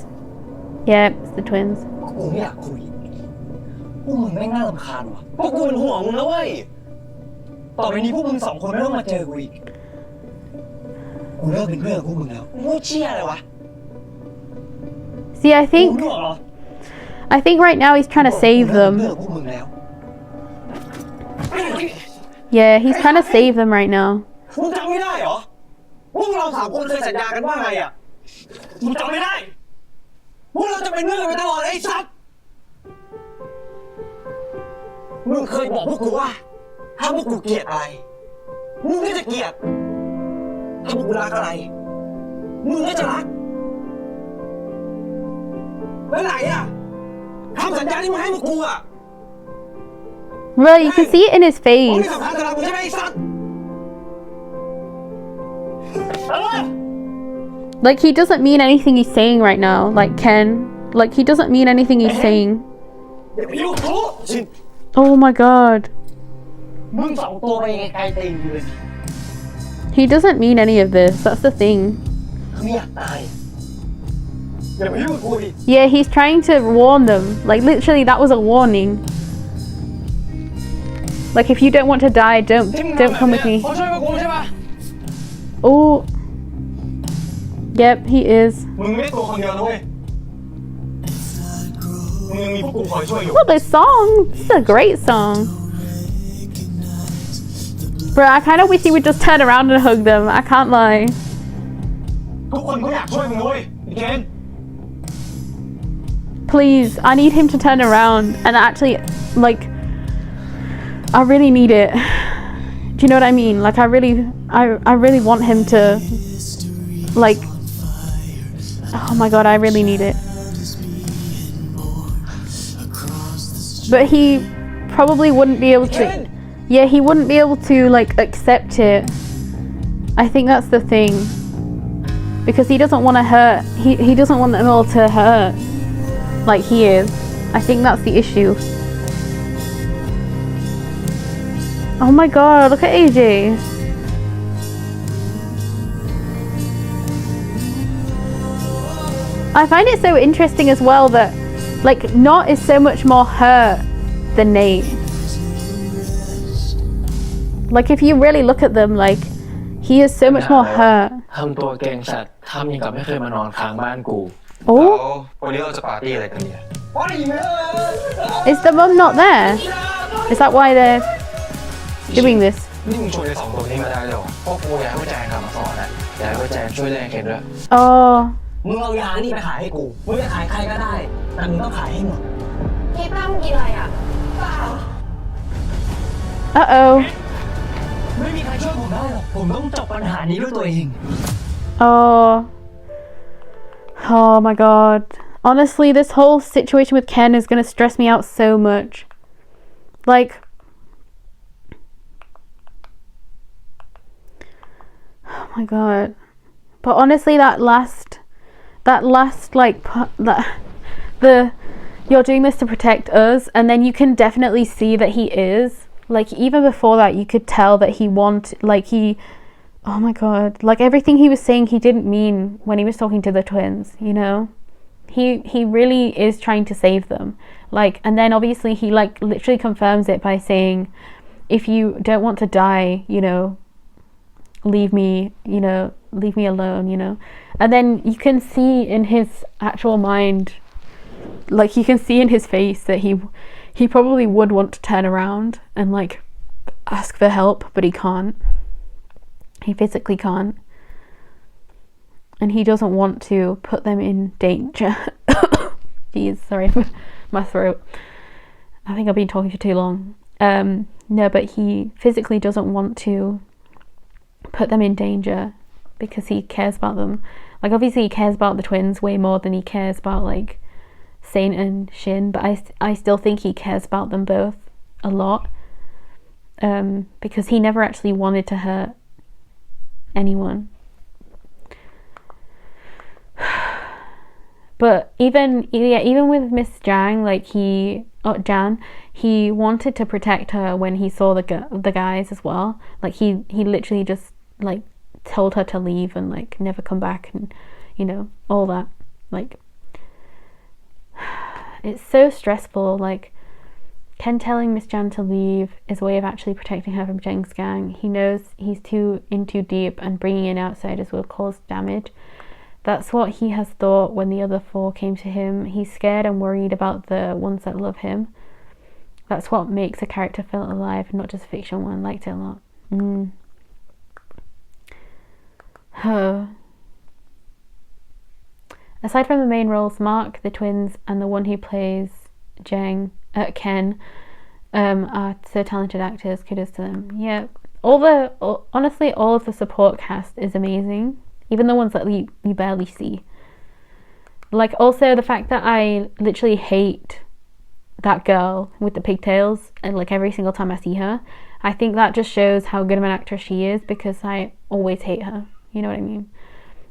Yeah, it's the twins. กูไม่อยากคุยพวกมึงแม่งน่ารำคาญว่ะพวกกูเป็นห่วงมึงนะเว้ยต่อไปนี้พวกมึง2 คนไม่ต้องมาเจอกูอีกกูเลิกเป็นเพื่อนกับพวกมึงแล้วมึงเชี่ยอะไรวะ See, I think right now he's trying to save them. Yeah, he's trying to save them right now. มึงจำไม่ได้เหรอพวกเรา3 คนเคยสัญญากันว่าไงอ่ะมึงจำไม่ได้พวกเราจะเป็นเพื่อนกันไปตลอดไอ้สัตว์มึงเคยบอกพวกกูว่าถ้าพวกกูเกลียดอะไรมึงก็จะเกลียดถ้าพวกกูรักอะไรมึงก็จะรักแล้วไหนอ่ะคำสัญญาที่มึงให้พวกกูอ่ะ Well, you can see it in his มึง face. ไม่สำคัญสำหรับกูใช่ไหมไอ้สัตว์ Like he doesn't mean anything he's saying right now. Like Ken, like he doesn't mean anything he's saying. อย่าไปยุ่งกูชิน Oh my god. มึง2 ตัวไปไกลๆตีนกูเลย He doesn't mean any of this. That's the thing. ไม่อยากตายอย่าไปยุ่งกูดิ Yeah, he's trying to warn them. Like literally, that was a warning. Like if you don't want to die, don't come with me. เขาช่วยพวกกูใช่ปะ Oh. Yep, he is. มึงไม่ได้ตัวคนเดียวนะเว้ยมึงยังมีพวกกูคอยช่วยอยู่ Well, this song. This is a great song. Bro, I kind of wish he would just turn around and hug them. I can't lie. ทุกคนก็อยากช่วยมึงด้วยไอ้เคน Please, I need him to turn around and actually, like, I really need it. Do you know what I mean? Like, I really want him to, like, oh my god, I really need it. But he probably wouldn't be able to, yeah, he wouldn't be able to, like, accept it. I think that's the thing. Because he doesn't want to hurt, he doesn't want them all to hurt like he is. I think that's the issue. Oh my god, look at AJ. I find it so interesting as well that like Not is so much more hurt than Nate. Like if you really look at them, like he is so much more hurt. ทำตัวเก่งสัตว์ทำอย่างกับไม่เคยมานอนค้างบ้านกู Oh, วันนี้เราจะปาร์ตี้อะไรกันเนี่ย is the mum not there? Is that why they're doing this? นี่มึงชวนไอ้2 ตัวนี้มาได้เลยเหรอ พวกกูอยากให้พ่อแจงกลับมาสอนนะอยากให้พ่อแจงช่วยเรื่องเคนด้วย Oh, มึงเอายานี่ไปขายให้กูมึงจะขายใครก็ได้แต่มึงต้องขายให้หมด พี่ตั้มกินอะไรอ่ะเปล่า uh-oh. ไม่มีใครช่วยผมได้หรอกผมต้องจบปัญหานี้ด้วยตัวเอง Oh my god. Honestly, this whole situation with Ken is gonna stress me out so much. Like, oh my god. But honestly, that last like you're doing this to protect us, and then you can definitely see that he is. Like even before that, you could tell that oh my god, like everything he was saying he didn't mean when he was talking to the twins, you know. He really is trying to save them. Like, and then obviously he like literally confirms it by saying, if you don't want to die, you know, leave me alone, you know. And then you can see in his actual mind, like you can see in his face that he probably would want to turn around and like ask for help, but he can't. He physically can't. and he doesn't want to put them in danger. Jeez, sorry for my throat. I think I've been talking for too long. No, but he physically doesn't want to put them in danger because he cares about them. Like, obviously he cares about the twins way more than he cares about, like, Saint and Shin, but I still think he cares about them both a lot, because he never actually wanted to hurt anyone. But even with Miss Jang, like Jan, he wanted to protect her when he saw the guys as well. Like he literally just like told her to leave and like never come back, and you know, all that. Like, it's so stressful. Like, Ken telling Miss Jan to leave is a way of actually protecting her from Jang's gang. He knows he's in too deep, and bringing in outsiders will cause damage. That's what he has thought when the other four came to him. He's scared and worried about the ones that love him. That's what makes a character feel alive, not just a fiction one. Liked it a lot. Aside from the main roles, Mark, the twins, and the one who plays Ken are so talented actors. Kudos to them. Yeah, honestly, all of the support cast is amazing. Even the ones that you barely see. Like, also the fact that I literally hate that girl with the pigtails, and like every single time I see her, I think that just shows how good of an actress she is, because I always hate her. You know what I mean?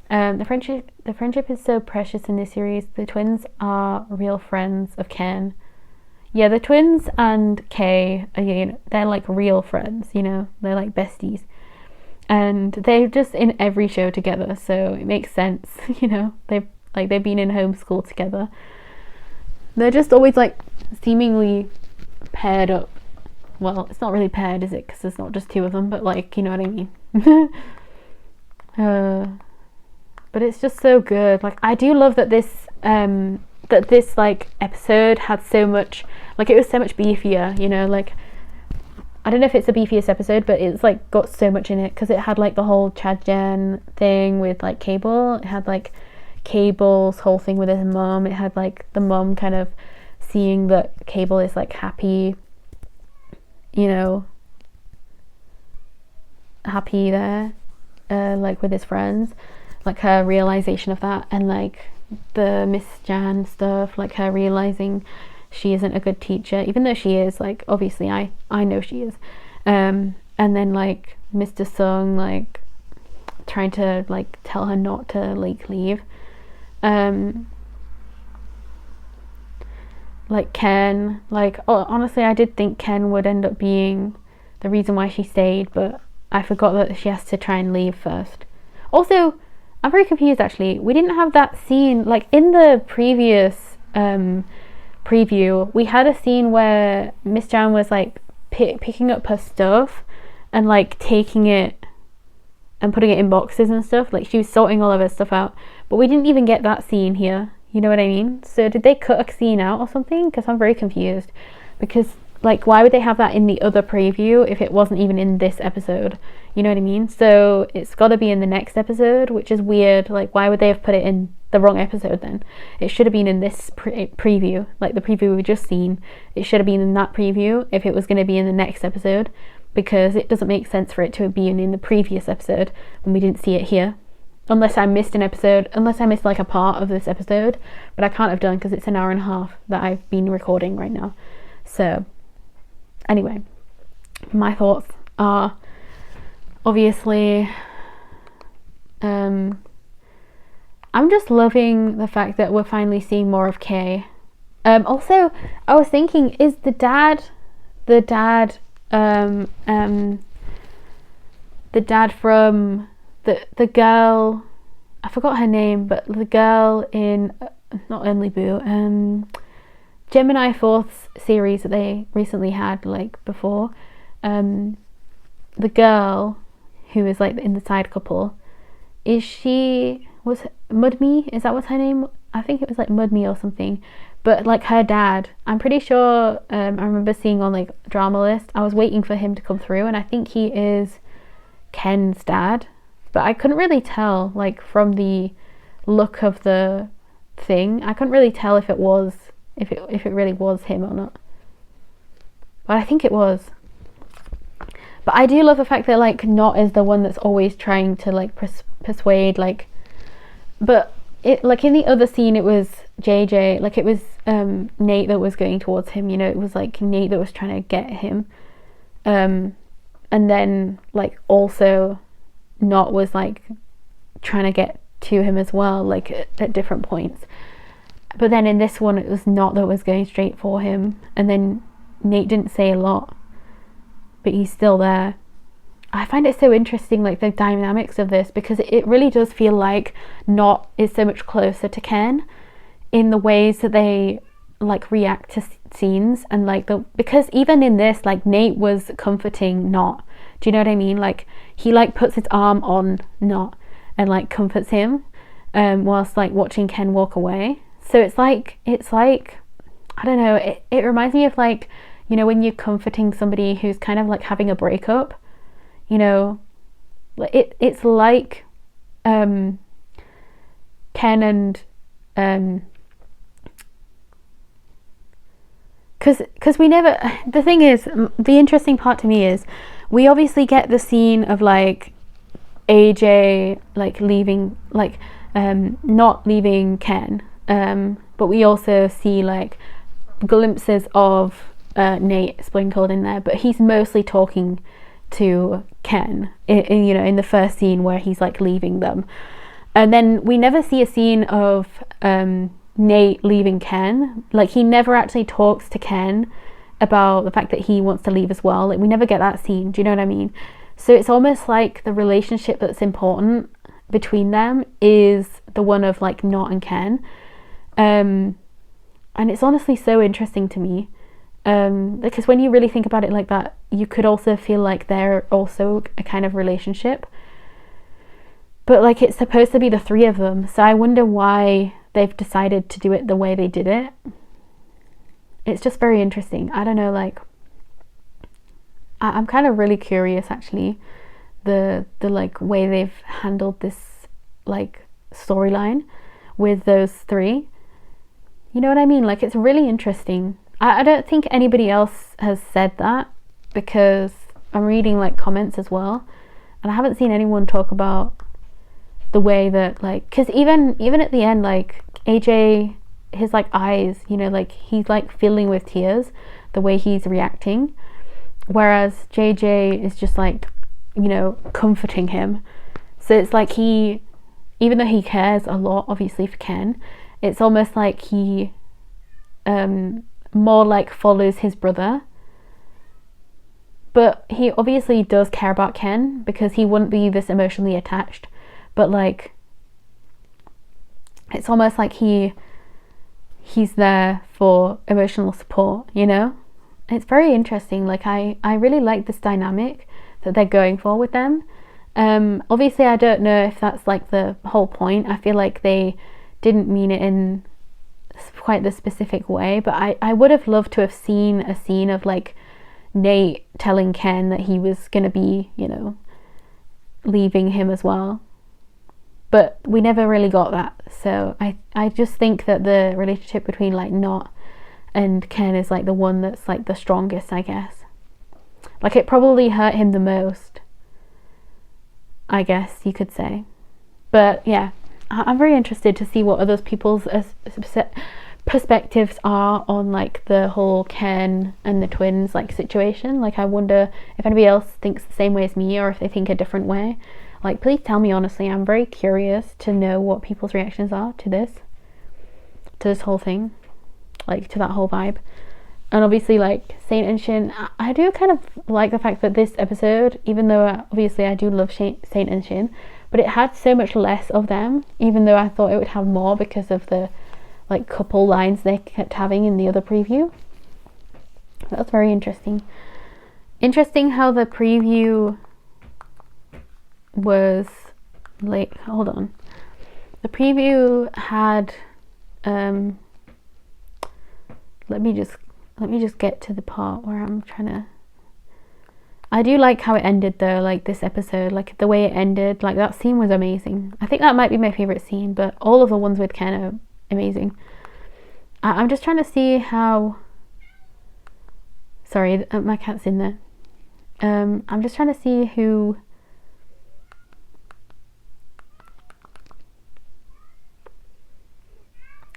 The friendship is so precious in this series. The twins are real friends of Ken. Yeah, the twins and Kay are, you know, they're like real friends. You know, they're like besties. And they're just in every show together, so it makes sense. You know, they've been in homeschool together. They're just always like seemingly paired up. Well, it's not really paired, is it? Because there's not just two of them, but like, you know what I mean. But it's just so good. Like, I do love that this like episode had so much, like, it was so much beefier. You know, like, I don't know if it's the beefiest episode, but it's like got so much in it, because it had like the whole Chad Jen thing with like Cable. It had like Cable's whole thing with his mom. It had like the mom kind of seeing that Cable is like happy, you know, happy there, like with his friends, like her realization of that, and like the Miss Jan stuff, like her realizing she isn't a good teacher, even though she is. Like, obviously I know she is. And then like Mr. Sung like trying to like tell her not to like leave. Like Ken, like, honestly I did think Ken would end up being the reason why she stayed, but I forgot that she has to try and leave first. Also, I'm very confused actually. We didn't have that scene like in the previous preview. We had a scene where Miss Jan was like picking up her stuff and like taking it and putting it in boxes and stuff. Like, she was sorting all of her stuff out, but we didn't even get that scene here. You know what I mean? So did they cut a scene out or something? Because I'm very confused. Because like, why would they have that in the other preview if it wasn't even in this episode? You know what I mean? So it's got to be in the next episode, which is weird. Like, why would they have put it in the wrong episode then? It should have been in this preview, like the preview we just seen. It should have been in that preview if it was going to be in the next episode, because it doesn't make sense for it to have been in the previous episode when we didn't see it here. Unless I missed an episode, unless I missed like a part of this episode, but I can't have done because it's an hour and a half that I've been recording right now. So anyway, my thoughts are obviously I'm just loving the fact that we're finally seeing more of Kay. Also, I was thinking, is the dad from the girl, I forgot her name, but the girl in not Only Boo, Gemini 4th series that they recently had, like before, the girl who is like in the side couple, was Mudme? Is that what's her name? I think it was like Mudme or something. But like her dad, I'm pretty sure, I remember seeing on like Drama List, I was waiting for him to come through, and I think he is Ken's dad. but I couldn't really tell, like, from the look of the thing. I couldn't really tell if it really was him or not. But I think it was. But I do love the fact that, like, Not is the one that's always trying to, like, persuade, like, but it, like, in the other scene it was JJ, like, it was Nate that was going towards him, you know, it was like Nate that was trying to get him, and then, like, also Not was, like, trying to get to him as well, like, at different points. But then in this one it was Not that was going straight for him, and then Nate didn't say a lot, but he's still there. I find it so interesting, like, the dynamics of this, because it really does feel like Not is so much closer to Ken in the ways that they, like, react to scenes, and, like, because even in this, like, Nate was comforting Not. Do you know what I mean? Like, he, like, puts his arm on Not and, like, comforts him whilst, like, watching Ken walk away. So it's like I don't know, it reminds me of, like, you know, when you're comforting somebody who's kind of, like, having a breakup, you know, it's like Ken and because we never, the thing is, the interesting part to me is we obviously get the scene of, like, AJ, like, leaving, like, Not leaving Ken, but we also see, like, glimpses of Nate sprinkled in there, but he's mostly talking to Ken you know, in the first scene where he's, like, leaving them, and then we never see a scene of Nate leaving Ken. Like, he never actually talks to Ken about the fact that he wants to leave as well. Like, we never get that scene. Do you know what I mean? So it's almost like the relationship that's important between them is the one of, like, Not and Ken, and it's honestly so interesting to me, because when you really think about it like that, you could also feel like they're also a kind of relationship, but, like, it's supposed to be the three of them, so I wonder why they've decided to do it the way they did it. It's just very interesting. I don't know, like, I'm kind of really curious, actually, the like, way they've handled this, like, storyline with those three. You know what I mean? Like, it's really interesting. I don't think anybody else has said that, because I'm reading, like, comments as well, and I haven't seen anyone talk about the way that, like, because even at the end, like, AJ, his, like, eyes, you know, like, he's, like, filling with tears the way he's reacting, whereas JJ is just, like, you know, comforting him. So it's like he, even though he cares a lot obviously for Ken, it's almost like he more, like, follows his brother, but he obviously does care about Ken, because he wouldn't be this emotionally attached, but, like, it's almost like he's there for emotional support, you know. It's very interesting. Like, I really like this dynamic that they're going for with them. Obviously I don't know if that's, like, the whole point. I feel like they didn't mean it in quite the specific way, but I would have loved to have seen a scene of, like, Nate telling Ken that he was gonna be, you know, leaving him as well, but we never really got that. So I just think that the relationship between, like, Not and Ken is, like, the one that's, like, the strongest, I guess. Like, it probably hurt him the most, I guess you could say. But yeah, I'm very interested to see what other people's perspectives are on, like, the whole Ken and the twins, like, situation. Like, I wonder if anybody else thinks the same way as me, or if they think a different way. Like, please tell me, honestly. I'm very curious to know what people's reactions are to this whole thing, like, to that whole vibe. And obviously, like, Saint and Shin, I do kind of like the fact that this episode, even though obviously I do love Saint and Shin, but it had so much less of them, even though I thought it would have more because of the, like, couple lines they kept having in the other preview. That was very interesting. Interesting how the preview was, like, hold on. The preview had, let me just get to the part where I'm trying to, I do like how it ended though, like this episode, like the way it ended, like that scene was amazing. I think that might be my favourite scene, but all of the ones with Ken are amazing. I'm just trying to see how... Sorry, my cat's in there. I'm just trying to see who...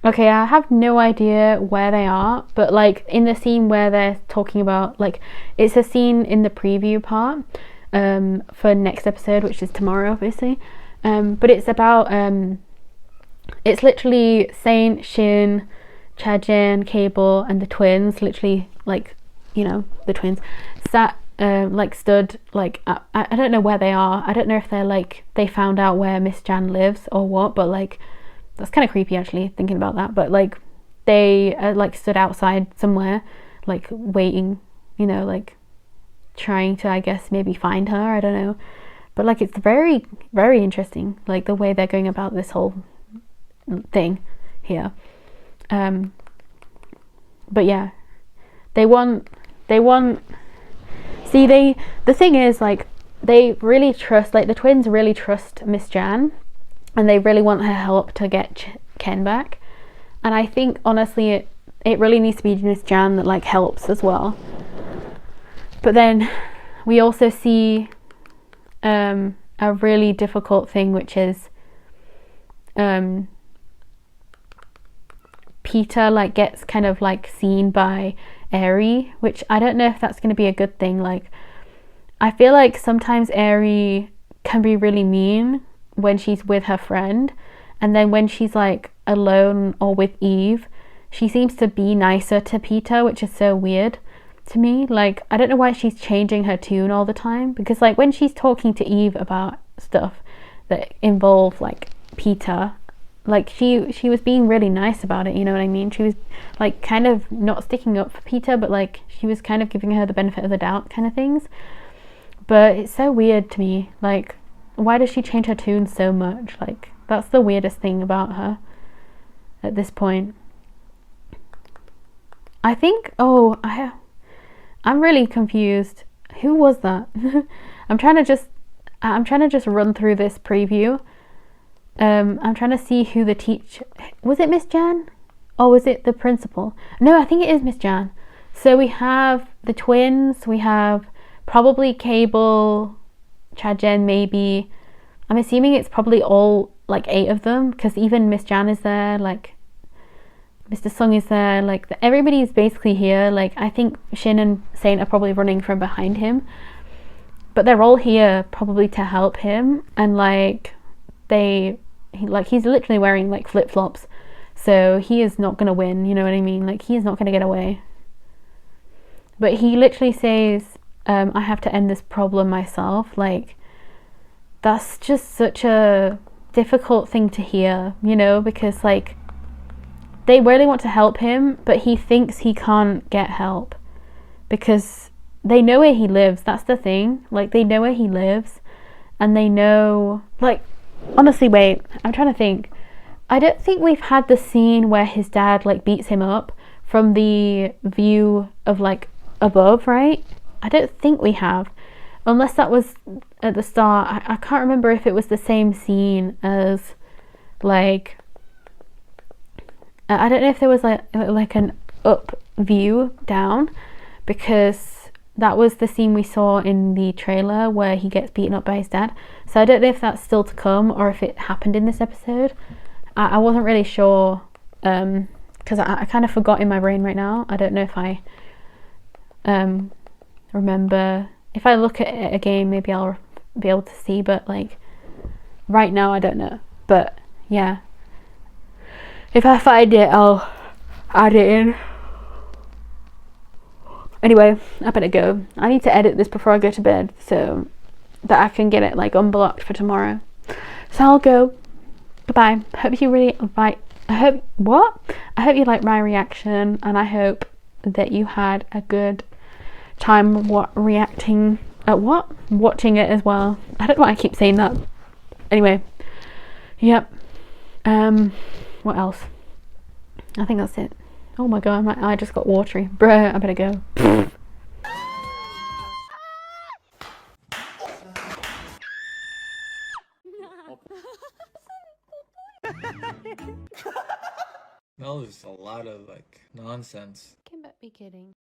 Okay, I have no idea where they are, but like in the scene where they're talking about, like, it's a scene in the preview part for next episode, which is tomorrow obviously, but it's about it's literally Saint, Shin, Chajin, Cable and the twins, literally, like, you know, the twins sat like stood, like I don't know where they are. I don't know if they're like, they found out where Miss Jan lives or what, but like that's kind of creepy actually, thinking about that. But like they like stood outside somewhere, like waiting, you know, like trying to, I guess, maybe find her, I don't know. But like it's very, very interesting, like the way they're going about this whole thing here. But yeah, they want see, the thing is, like, they really trust, like the twins really trust Miss Jan, and they really want her help to get Ken back. And I think honestly it really needs to be Miss Jan that like helps as well. But then we also see a really difficult thing, which is Peter like gets kind of like seen by Aerie, which I don't know if that's going to be a good thing. Like I feel like sometimes Aerie can be really mean when she's with her friend, and then when she's like alone or with Eve, she seems to be nicer to Peter, which is so weird to me. Like I don't know why she's changing her tune all the time, because like when she's talking to Eve about stuff that involve like Peter, like she was being really nice about it, you know what I mean? She was like kind of not sticking up for Peter, but like she was kind of giving her the benefit of the doubt kind of things. But it's so weird to me, like why does she change her tune so much? Like that's the weirdest thing about her at this point. I think, I'm really confused. Who was that? I'm trying to just run through this preview. I'm trying to see who the teacher was. It Miss Jan, or was it the principal? No, I think it is Miss Jan. So we have the twins, we have probably Cable, Chajen, maybe. I'm assuming it's probably all like 8 of them, because even Miss Jan is there, like Mr. Sung is there, like everybody's basically here. Like I think Shin and Saint are probably running from behind him, but they're all here probably to help him. And like he's literally wearing like flip-flops, so he is not gonna win, you know what I mean? Like he is not gonna get away. But he literally says, I have to end this problem myself. Like that's just such a difficult thing to hear, you know, because like they really want to help him, but he thinks he can't get help because they know where he lives. That's the thing, like they know where he lives, and they know, like, honestly, wait, I'm trying to think. I don't think we've had the scene where his dad like beats him up from the view of like above, right? I don't think we have, unless that was at the start. I can't remember if it was the same scene as like, I don't know if there was like an up view down, because that was the scene we saw in the trailer where he gets beaten up by his dad. So I don't know if that's still to come or if it happened in this episode. I wasn't really sure, because I kind of forgot in my brain right now. I don't know if I remember. If I look at it again, maybe I'll be able to see, but like right now I don't know. But yeah, if I find it, I'll add it in. Anyway, I better go. I need to edit this before I go to bed so that I can get it like unblocked for tomorrow. So I'll go. Goodbye. Hope you really I hope you like my reaction, and I hope that you had a good time watching it as well. I don't know why I keep saying that. Anyway, yep. What else? I think that's it. Oh my god, my eye just got watery. Bruh, I better go. No, there's a lot of like nonsense. Can but be kidding.